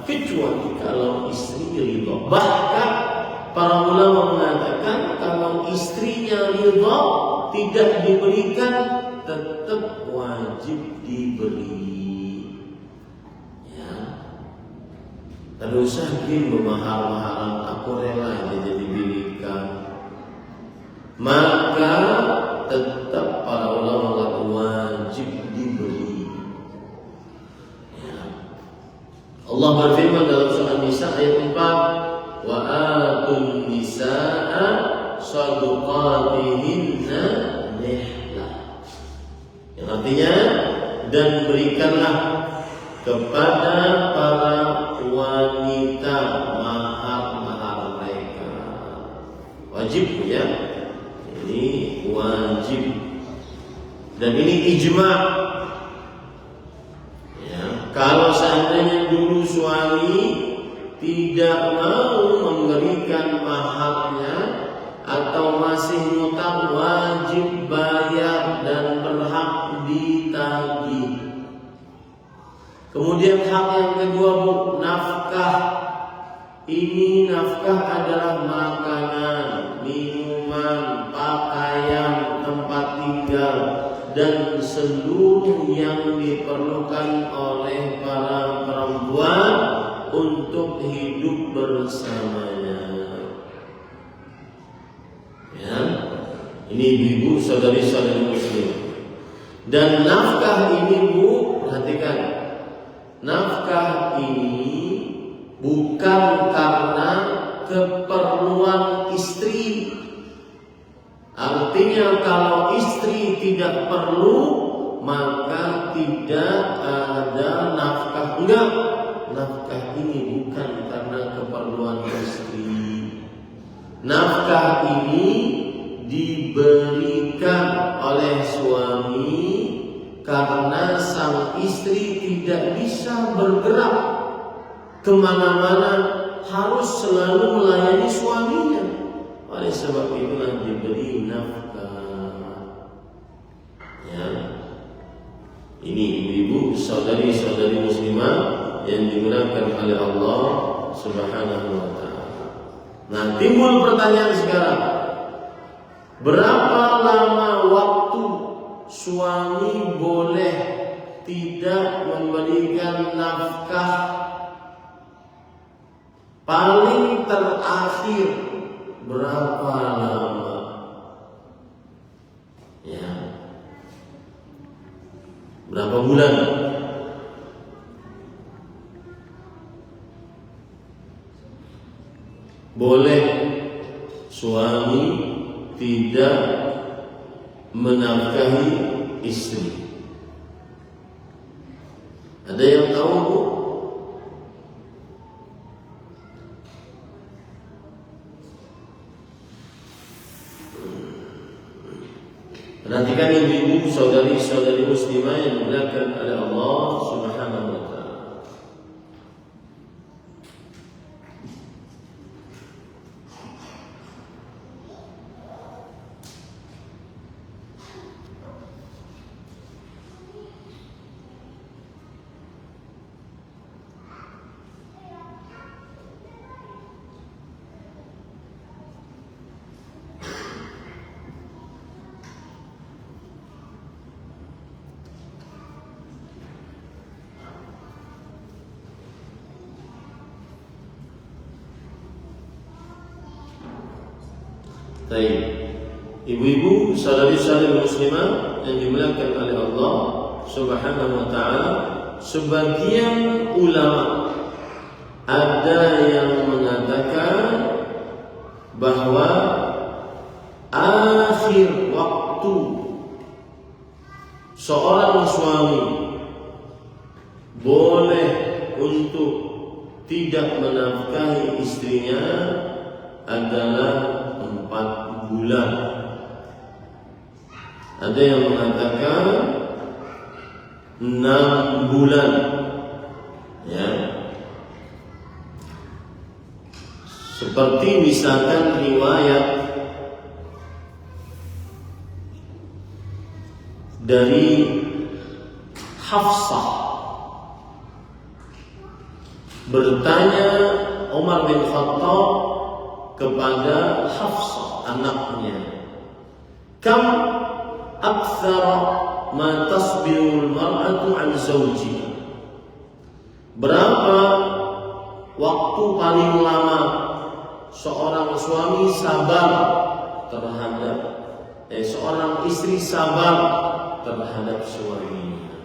kecuali kalau istri ridha. Bahkan para ulama mengatakan kalau istrinya ridha tidak diberikan tetap wajib diberi. Ya. Tak usah bermahal-mahalan, aku rela jadi diberikan. Maka tetap para ulama wajib diberi. Ya. Allah berfirman dalam surah Nisa ayat 4, wa atun nisaa shadaqatihinna nihlah. Yang artinya, dan berikanlah kepada para wanita mahar-mahar mereka. Wajib ya. Ini wajib. Dan ini ijma. Ya, kalau seandainya dulu suami tidak mau memberikan maharnya atau masih ngutang, wajib bayar dan berhak ditagih. Kemudian hak yang kedua, Bu, nafkah. Ini nafkah adalah makanan, minuman, pakaian, tempat tinggal, dan seluruh yang diperlukan oleh para perempuan untuk hidup bersamanya. Ini ibu-ibu, saudari-saudari muslim. Dan nafkah ini Bu, perhatikan. Nafkah ini bukan karena keperluan istri. Artinya kalau istri tidak perlu, maka tidak ada nafkah. Enggak, nafkah ini bukan karena keperluan istri. Nafkah ini diberikan oleh suami karena sang istri tidak bisa bergerak kemana-mana, harus selalu melayani suaminya. Oleh sebab itulah diberi nafkah. Ya. Ini ibu-ibu, saudari-saudari muslimah yang dimuliakan oleh Allah Subhanahu wa taala. Nah, timbul pertanyaan sekarang. Berapa lama waktu suami boleh tidak memberikan nafkah? Paling terakhir berapa lama? Ya. Berapa bulan? Boleh suami tidak menafkahi istri. Ada yang tahu Bu? Perhatikan ibu-ibu, saudari-saudari muslimah yang dimuliakan oleh Allah Subhanahu wa taala. Baik, ibu-ibu, saudari-saudari muslimah yang dimuliakan oleh Allah Subhanahu wa taala, sebagian ulama ada yang mengatakan bahwa akhir waktu seorang suami boleh untuk tidak menafkahi istrinya adalah 4 bulan. Ada yang mengatakan 6 bulan. Ya. Seperti misalkan riwayat dari Hafsah bertanya Umar bin Khattab kepada Hafsah anaknya, kam aktsara ma tasbirul mar'atu an zawjiha, berapa waktu paling lama seorang suami sabar terhadap seorang istri sabar terhadap suaminya,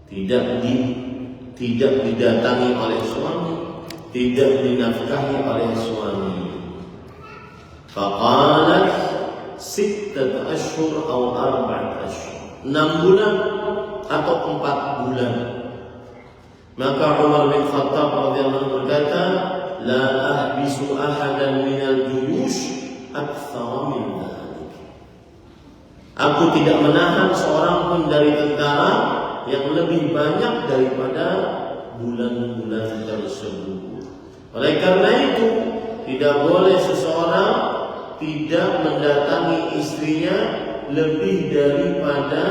tidak didatangi oleh suami, tidak dinafkahi oleh suami. Faqalat 6 ashhur atau 4 ashhur, 6 bulan atau 4 bulan. Maka Umar bin Khattab radhiyallahu anhu berkata, la ahbisu ahadan minal juyush aktsara min dzalik. Aku tidak menahan seorang pun dari tentara yang lebih banyak daripada bulan-bulan tersebut. Oleh karena itu, tidak boleh seseorang tidak mendatangi istrinya lebih daripada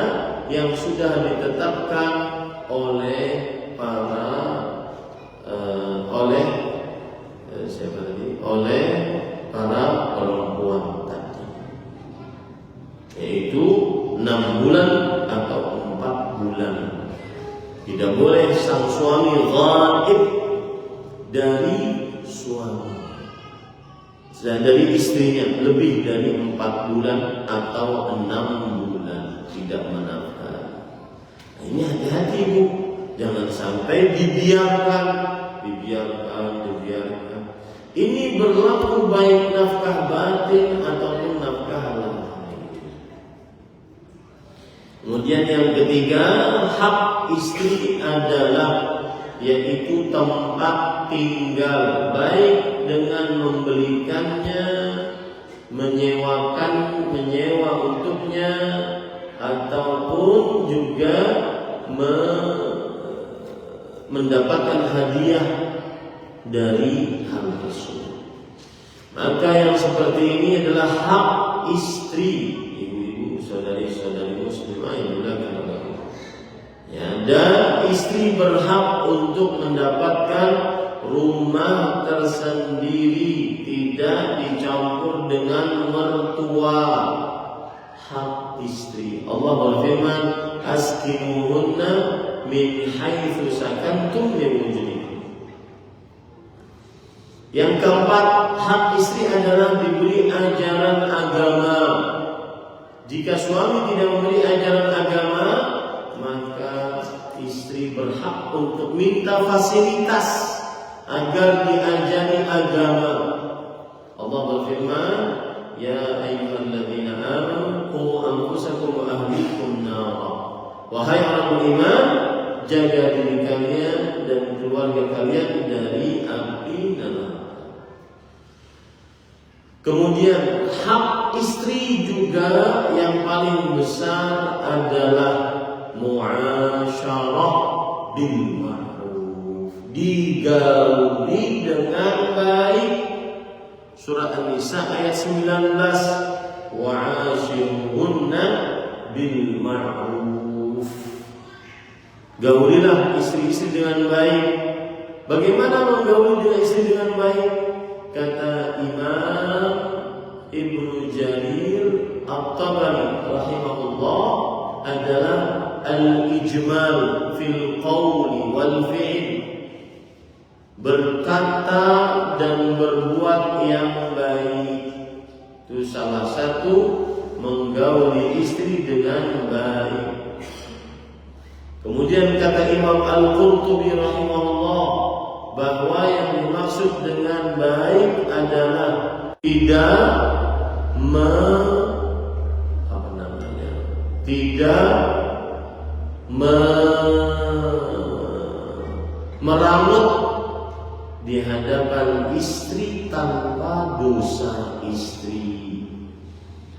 yang sudah ditetapkan oleh oleh para perempuan tadi, yaitu 6 bulan atau 4 bulan. Tidak boleh sang suami ghaib dari suami. dari istrinya lebih dari 4 bulan atau 6 bulan tidak menafkahi. Nah, ini hati-hati ibu, jangan sampai dibiarkan. Ini berlaku baik nafkah batin ataupun nafkah lahir. Kemudian yang ketiga, hak istri adalah yaitu tempat tinggal, baik dengan membelikannya, menyewa untuknya, ataupun juga mendapatkan hadiah dari hal tersebut. Maka yang seperti ini adalah hak istri, ibu-ibu, saudari-saudari muslimah yang dimuliakan oleh Allah. Ya, dan istri berhak untuk mendapatkan rumah tersendiri, tidak dicampur dengan mertua. Hak istri. Allah berfirman, askinuhunna min haitsu sakantum min wujdikum. Yang keempat, hak istri adalah diberi ajaran agama. Jika suami tidak memberi ajaran agama, maka istri berhak untuk minta fasilitas agar diajari agama. Allah berfirman, ya ayyuhalladzina amanu qu anfusakum wa ahlikum nara. Wahai orang beriman, jaga diri kalian dan keluarga kalian dari api neraka. Kemudian hak istri juga yang paling besar adalah muasyarah bil ma'ruf, digauli dengan baik. Surah An-Nisa ayat 19, wa'ashiruhunna bil ma'ruf. Gaulilah istri-istri dengan baik. Bagaimana menggauli dengan istri dengan baik? Kata Imam Ibnu Jarir At-Tabari rahimahullah adalah al-ijmal fil qawli wal fi'l, berkata dan berbuat yang baik. Itu salah satu menggauli istri dengan baik. Kemudian kata Imam Al-Qurtubi rahimahullah bahwa yang dimaksud dengan baik adalah tidak meramut di hadapan istri tanpa dosa istri.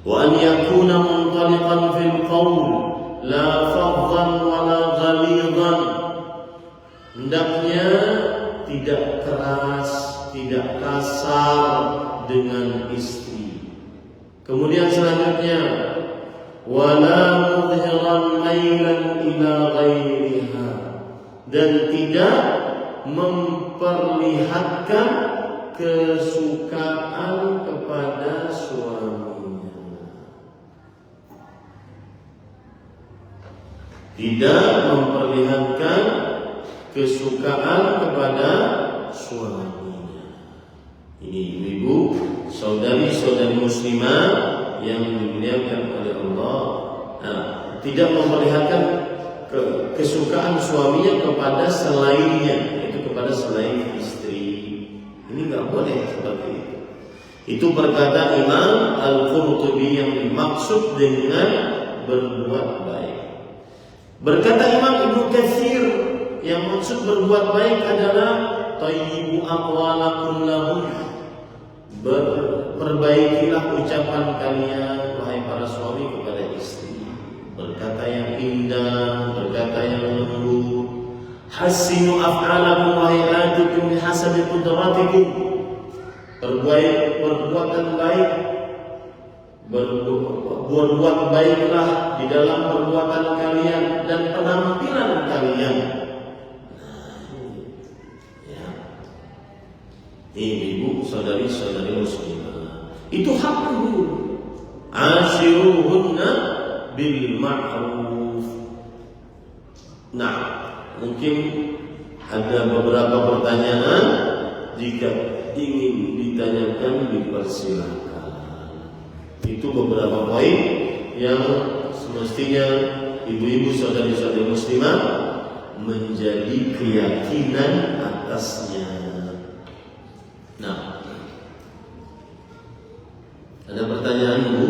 Wa an yakuna muntaliqan fil qawl la fadhan wa la ghalidhan. Hendaknya tidak keras, tidak kasar dengan istri. Kemudian selanjutnya, wala mudhiran mailan ila ghairiha, dan tidak memperlihatkan kesukaan kepada suaminya. Tidak memperlihatkan kesukaan kepada suaminya. Ini ibu, saudari-saudari muslimah yang dimuliakan oleh Allah. Nah, tidak memperlihatkan kesukaan suaminya kepada selainnya, yaitu kepada selain istri. Ini nggak boleh seperti itu. Itu berkata Imam Al-Qurtubi yang dimaksud dengan berbuat baik. Berkata Imam Ibnu Katsir, yang maksud berbuat baik adalah tayyibu aqwalakum lahum, perbaikilah ucapan kalian wahai para suami kepada istri, berkata yang indah, berkata yang lembut. Hassinu af'alakum wahai atikum bihasabi qudratikum, perbuatan baik, berbuat baiklah di dalam perbuatan kalian dan penampilan kalian. Ibu, saudari-saudari muslimah, itu hak ibu. Ashiruhunna bil ma'ruf. Nah, mungkin ada beberapa pertanyaan. Jika ingin ditanyakan dipersilakan. Itu beberapa poin yang semestinya ibu-ibu saudari-saudari muslimah menjadi keyakinan atasnya. Nah, ada pertanyaan Bu?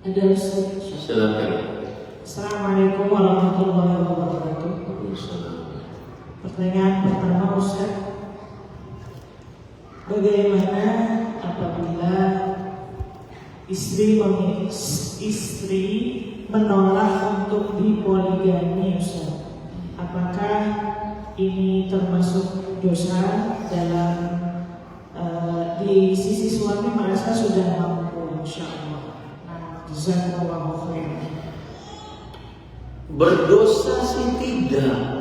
Ada Ustaz. Silakan. Assalamualaikum warahmatullahi wabarakatuh. Pertanyaan pertama Ustaz, bagaimana apabila istri menolak untuk dipoligami Ustaz? Apakah ini termasuk dosa dalam di sisi suami merasa sudah mampu, insyaallah. Jazakumullahu khairan. Berdosa sih tidak.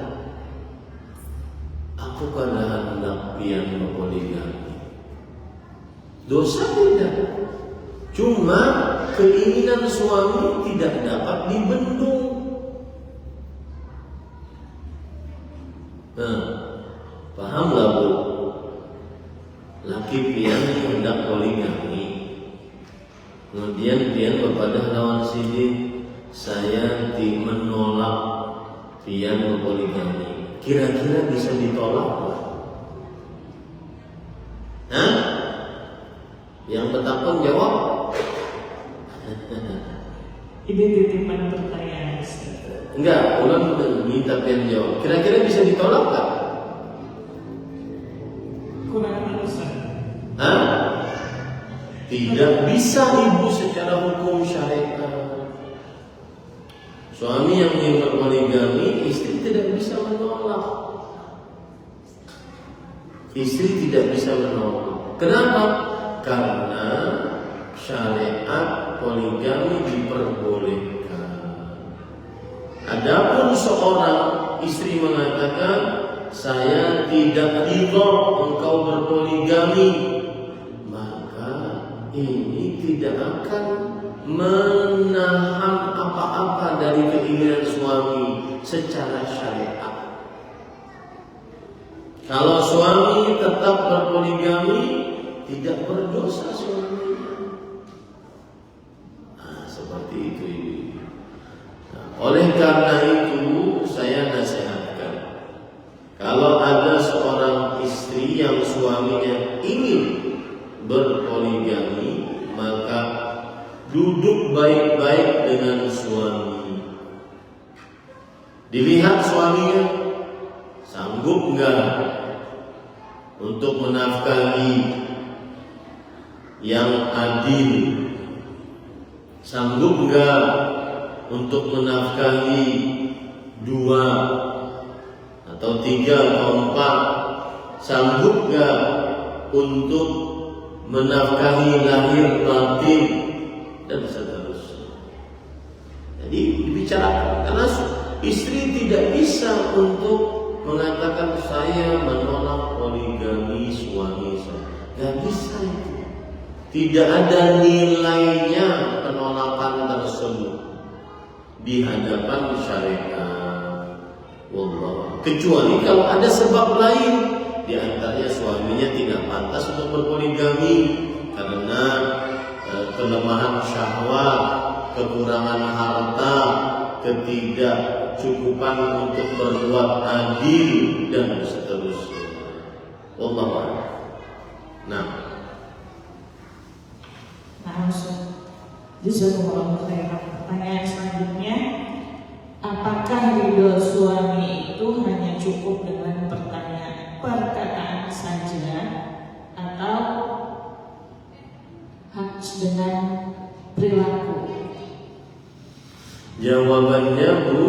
Aku kada hendak pian berpoligami. Dosa tidak. Cuma keinginan suami tidak dapat dibendung. Nah, pahamlah Bu. Laki pian hendak poligami. Kemudian pian kepada lawan sini, saya menolak pian berpoligami. Kira-kira bisa ditolak? Hah? Yang bertakun jawab. Ini titipan pertanyaan. Enggak, ulang minta pian jawab. Kira-kira bisa ditolak nggak? Kurang alasan. Hah? Tidak bisa ibu secara hukum syariat. Suami yang ingin berpoligami, istri tidak bisa menolak. Istri tidak bisa menolak. Kenapa? Karena syariat poligami diperbolehkan. Adapun seorang istri mengatakan, saya tidak ridha engkau berpoligami, maka ini tidak akan menahan apa-apa dari keinginan suami secara syariat. Kalau suami tetap berpoligami, tidak berdosa suaminya. Nah, seperti itu ibu. Nah, oleh karena itu saya nasihatkan, kalau ada seorang istri yang suaminya ingin berpoligami, maka duduk baik-baik dengan suami. Dilihat suaminya sanggup enggak untuk menafkahi yang adil, sanggup enggak untuk menafkahi 2 atau 3 atau 4, sanggup enggak untuk menafkahi lahir batin dan seterusnya. Jadi dibicarakan, karena istri tidak bisa untuk mengatakan saya menolak poligami suami saya. Gak bisa itu. Tidak ada nilainya penolakan tersebut di hadapan syariat. Wallah. Kecuali kalau ada sebab lain, di antaranya suaminya tidak pantas untuk berpoligami karena kelemahan syahwat, kekurangan harta, ketidakcukupan untuk berbuat adil dan seterusnya. Wallahu a'lam. Nah, Jazakumullahu khairan. Pertanyaan selanjutnya, apakah ridho suami itu hanya cukup dengan perkataan saja atau harus dengan perilaku? jawabannya Bu,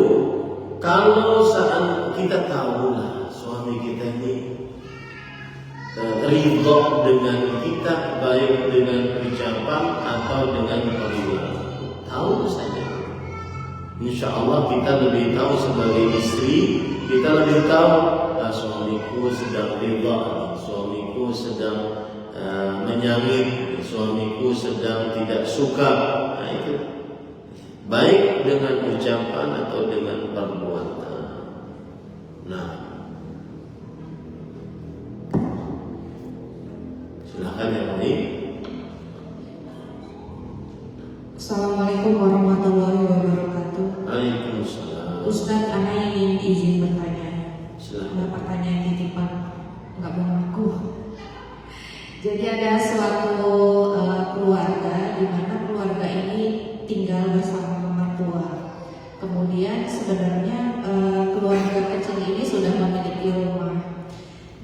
kalau saat kita tahu lah suami kita ini ridho dengan kita, baik dengan ucapan atau dengan perilaku, tahu saja. Insya Allah kita lebih tahu sebagai istri, kita lebih tahu suamiku sedang ridho, suamiku sedang menyangit, suamiku sedang tidak suka. Nah itu baik dengan ucapan atau dengan perbuatan. Nah, Silakan yang lain. Assalamualaikum warahmatullahi wabarakatuh. Waalaikumsalam. Ustadz, Ana ingin izin bertanya. Silakan. Pertanyaan titipan, nggak mau ngaku. Jadi ada suatu keluarga di mana keluarga ini tinggal bersama mertua. Kemudian sebenarnya keluarga kecil ini sudah memiliki rumah.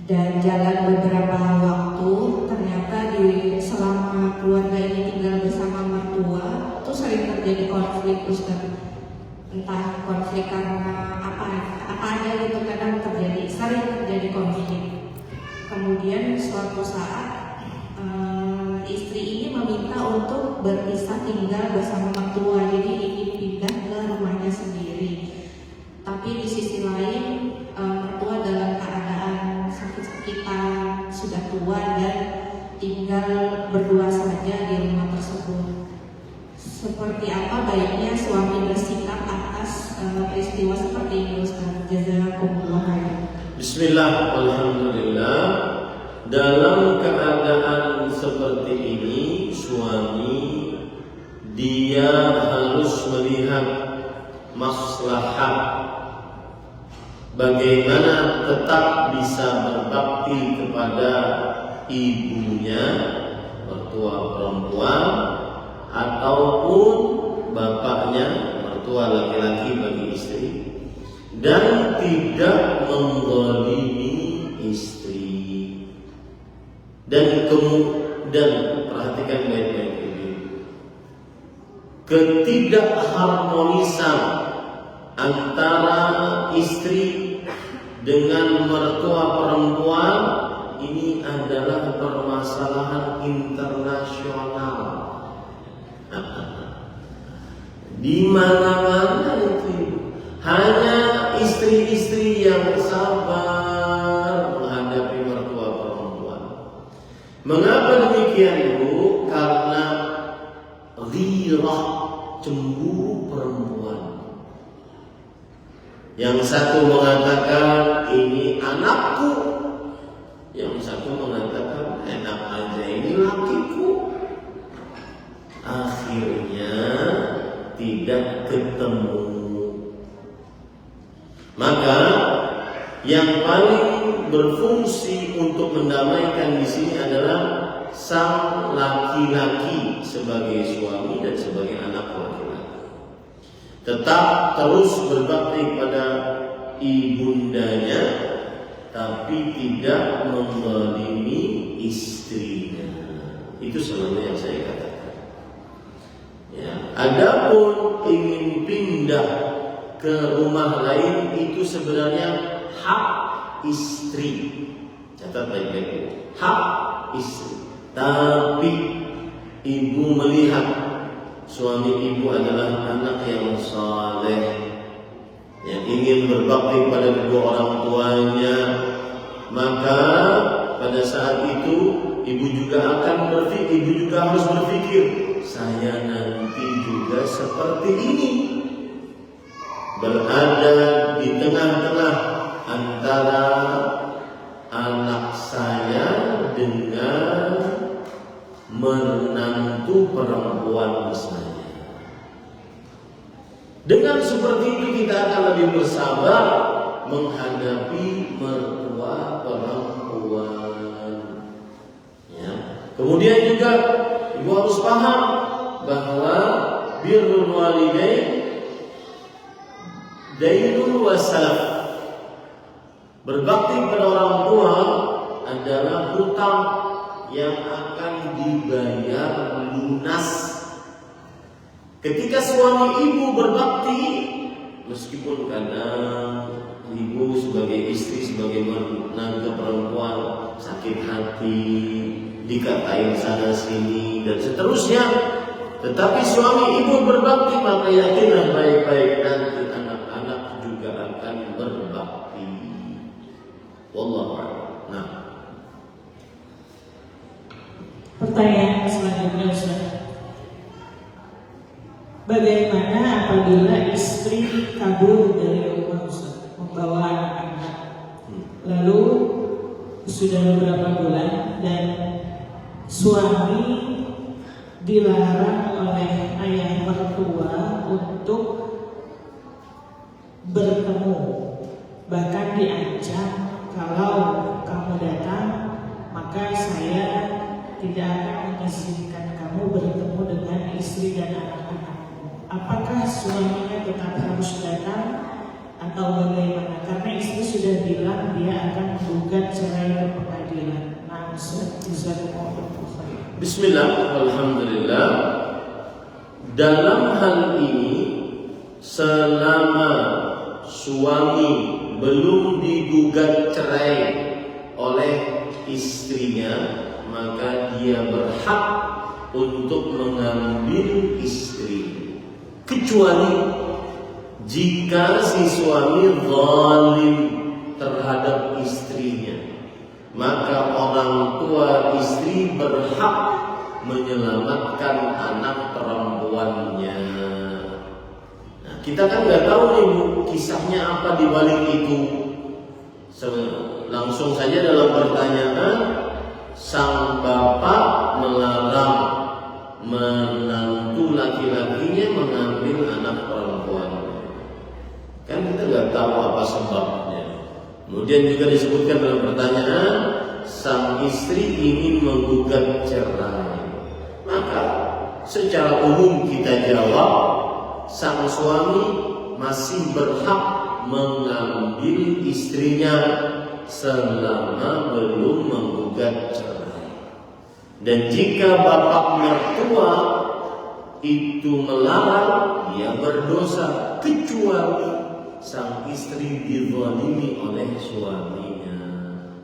Dan jalan beberapa waktu, ternyata selama keluarga ini tinggal bersama mertua, itu sering terjadi konflik, Ustaz. Entah konflik karena apa aja gitu, kadang sering terjadi konflik. Kemudian suatu saat istri ini meminta untuk berpisah tinggal bersama mertua, jadi ingin pindah ke rumahnya sendiri. Tapi di sisi lain mertua dalam keadaan sakit-sakitan, sudah tua dan tinggal berdua saja di rumah tersebut. Seperti apa baiknya suami bersikap atas peristiwa seperti ini, Ustaz? Jazakumullah khairan. Bismillah, alhamdulillah. Dalam keadaan seperti ini, suami dia harus melihat maslahat bagaimana tetap bisa berbakti kepada ibunya, mertua perempuan, ataupun bapaknya, mertua laki-laki bagi istri, dan tidak menzalimi istri. Dan perhatikan baik-baik ini, ketidakharmonisan antara istri dengan mertua perempuan ini adalah permasalahan internasional. Di mana-mana itu hanya istri-istri yang sabar menghadapi mertua perempuan. Mengapa demikian, Bu? Karena ghirah, cemburu perempuan. Yang satu mengatakan ini anakku, yang satu mengatakan enak aja ini lakiku. Akhirnya tidak ketemu. Maka yang paling berfungsi untuk mendamaikan di sini adalah sang laki-laki sebagai suami dan sebagai anak laki-laki. Tetap terus berbakti pada ibundanya, tapi tidak menzalimi istrinya. Itu selalu yang saya katakan. Ya, adapun ingin pindah ke rumah lain itu sebenarnya hak istri. Catat baik-baik, hak istri. Tapi ibu melihat suami ibu adalah anak yang saleh, yang ingin berbakti pada kedua orang tuanya, maka pada saat itu ibu juga harus berpikir, saya nanti juga seperti ini, berada di tengah-tengah antara anak saya dengan menantu perempuan saya. Dengan seperti itu kita akan lebih bersabar menghadapi mertua perempuan. Ya. Kemudian juga ibu harus paham bahwa birrul walidain dainun wa salaf. Berbakti pada orang tua adalah hutang yang akan dibayar lunas. Ketika suami ibu berbakti, meskipun kadang ibu sebagai istri, sebagai menantu perempuan sakit hati, dikatain sana sini dan seterusnya, tetapi suami ibu berbakti, maka yakinlah baik-baik nanti anak-anak juga akan berbakti. Wallahu a'lam. Nah, Pertanyaan selanjutnya, Ustaz. Bagaimana apabila istri kabur dari rumah, Ustaz, membawa anak-anak, lalu sudah beberapa bulan dan suami dilarang oleh ayah mertua untuk bertemu, bahkan diancam kalau kamu datang maka saya tidak akan mengizinkan kamu bertemu dengan istri dan anak-anakmu. Apakah suaminya tetap harus datang atau bagaimana? Karena istri sudah bilang dia akan menggugat cerai ke pengadilan. Nah, Bismillah, alhamdulillah. Dalam hal ini, selama suami belum digugat cerai oleh istrinya, maka dia berhak untuk mengambil istri, kecuali jika si suami zalim terhadap istrinya, maka orang tua istri berhak menyelamatkan anak perempuannya. Nah, kita kan nggak tahu nih Bu, kisahnya apa di balik itu. Langsung saja dalam pertanyaan, sang bapak melarang menantu laki-lakinya mengambil anak perempuannya. Kan kita nggak tahu apa sebabnya. Kemudian juga disebutkan dalam pertanyaan, sang istri ingin menggugat cerai. Maka secara umum kita jawab, sang suami masih berhak mengambil istrinya selama belum menggugat cerai. Dan jika bapak mertua itu melarang, dia berdosa, kecuali sang istri dizalimi oleh suaminya,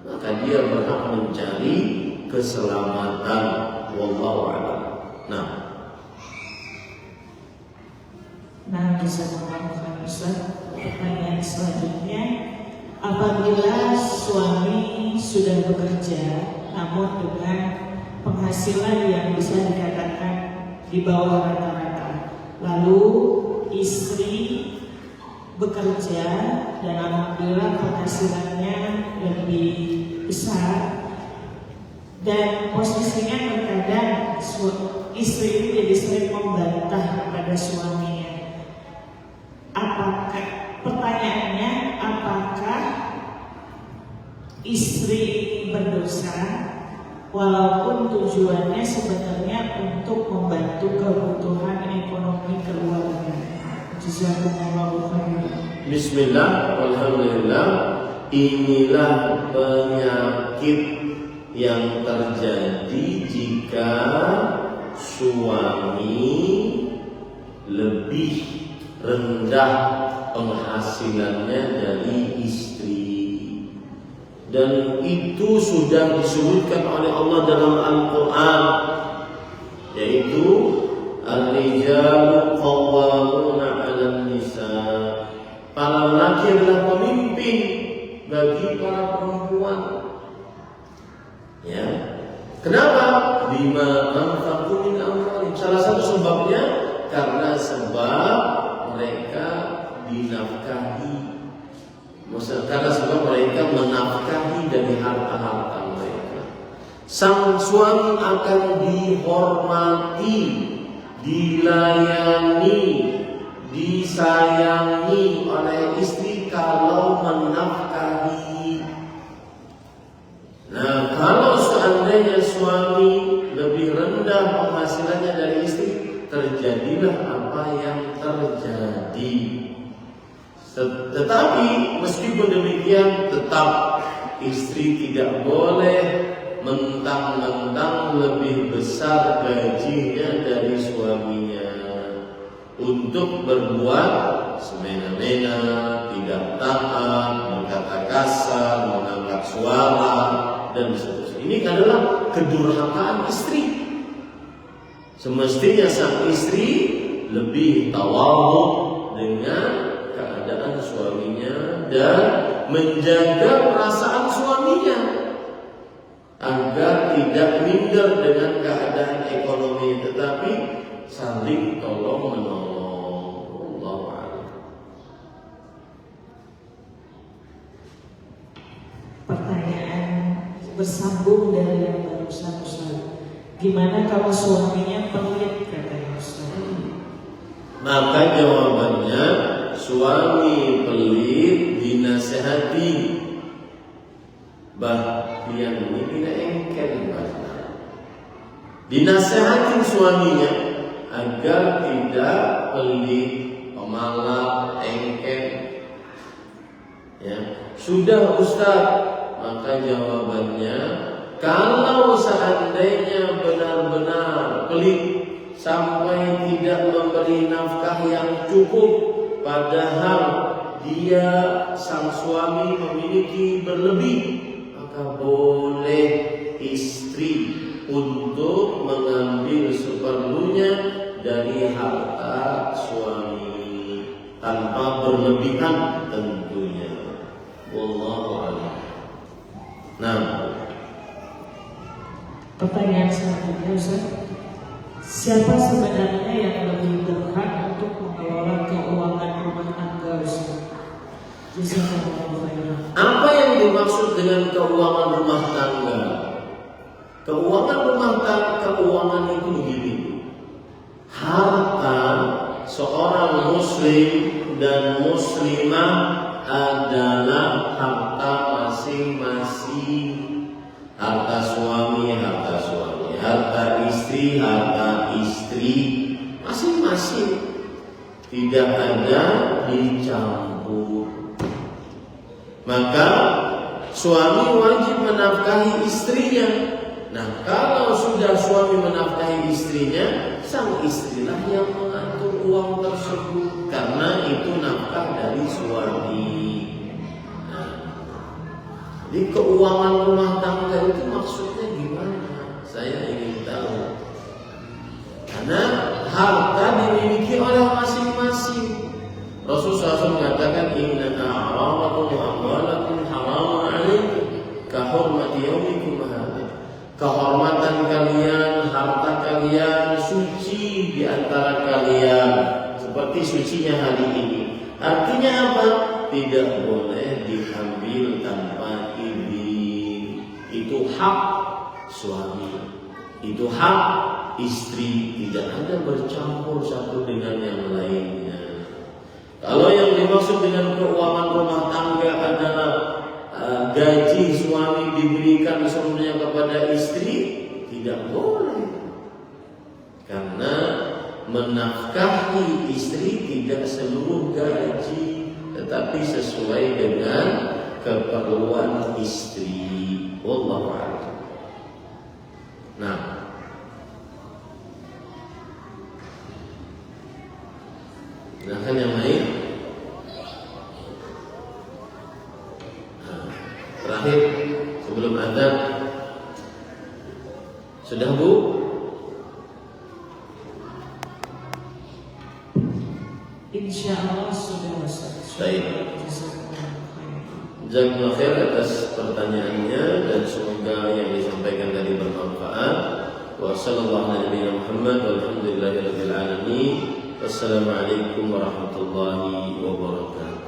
maka dia berhak mencari keselamatan. Wallahu a'lam. Nah, bisa mengatakan Ustaz, pertanyaan selanjutnya, apabila suami sudah bekerja namun dengan penghasilan yang bisa dikatakan di bawah rata-rata, lalu istri bekerja dan alhamdulillah penghasilannya lebih besar, dan posisinya terkadang istri ini jadi sering membantah kepada suaminya. Apakah, pertanyaannya, apakah istri ini berdosa walaupun tujuannya sebenarnya untuk membantu kebutuhan ekonomi keluarga? Bismillah, alhamdulillah. Inilah penyakit yang terjadi jika suami lebih rendah penghasilannya dari istri. Dan itu sudah disebutkan oleh Allah dalam Al-Quran, yaitu Al-Rijalu Qawwamuna 'alan Nisa. Para laki adalah pemimpin bagi para perempuan. Ya. Kenapa? Bima anfaqu min amwalihim. Salah satu sebabnya karena sebab mereka dinafkahi. Karena sebab mereka menafkahi dari harta-harta mereka. Sang suami akan dihormati, dilayani, disayangi oleh istri kalau menafkahi. Nah, kalau seandainya suami lebih rendah penghasilannya dari istri, terjadilah apa yang terjadi. Tetapi meskipun demikian, tetap istri tidak boleh mentang-mentang lebih besar gajinya dari suaminya untuk berbuat semena-mena, tidak taat, berkata kasar, mengangkat suara, dan seterusnya. Ini adalah kedurhakaan istri. Semestinya sang istri lebih tawadhu dengan keadaan suaminya dan menjaga perasaan suaminya agar tidak minder dengan keadaan ekonomi, tetapi saling tolong menolong. Allahu a'lam. Pertanyaan bersambung dari yang barusan Ustaz. Gimana kalau suaminya pelit katanya Ustaz? Maka jawabannya, suami pelit dinasehati, dia ini tidak engkel, dinasehatin suaminya agar tidak pelit, pemalas, engkel. Ya, sudah Ustaz, maka jawabannya, kalau seandainya benar-benar pelit sampai tidak memberi nafkah yang cukup, padahal dia sang suami memiliki berlebih, maka boleh istri untuk mengambil seperlunya dari harta suami tanpa berlebihan tentunya. Wallahu a'lam. Nah, pertanyaan selanjutnya Ustaz, siapa sebenarnya yang lebih berhak untuk mengelola keuangan rumah tangga Ustaz? Jazakallahu khairan. Apa yang dimaksud dengan keuangan rumah tangga? Keuangan rumah tangga, keuangan itu begini. Harta seorang muslim dan muslimah adalah harta masing-masing. Harta suami, harta istri, masing-masing. Tidak ada dicampur. Maka suami wajib menafkahi istrinya. Nah, kalau sudah suami menafkahi istrinya, sang istrilah yang mengatur uang tersebut, karena itu nafkah dari suami. Nah, jadi keuangan rumah tangga itu maksudnya gimana? Saya ingin tahu. Karena harta dimiliki oleh masing-masing. Rasulullah SAW mengatakan, inna a'radakum wa amwalakum haramun 'alaikum ka hurmati yaumikum hadha. Kehormatan kalian, harta kalian suci di antara kalian seperti sucinya hari ini. Artinya apa? Tidak boleh diambil tanpa izin. Itu hak suami, itu hak istri, tidak ada bercampur satu dengan yang lainnya. Kalau yang dimaksud dengan keuangan rumah tangga adalah gaji suami diberikan seluruhnya kepada istri, tidak boleh. Karena menafkahi istri tidak seluruh gaji, tetapi sesuai dengan keperluan istri. Wallahu a'lam. Nah, silakan yang lain. Terakhir sebelum adzan, sudah Bu? Insya Allah sudah Ustaz. Baik. Jazakallahu khair atas pertanyaannya dan semoga yang disampaikan tadi bermanfaat. Wa sallallahu ala nabiyina Muhammad walhamdulillahirabbil alamin. Wassalamualaikum warahmatullahi wabarakatuh.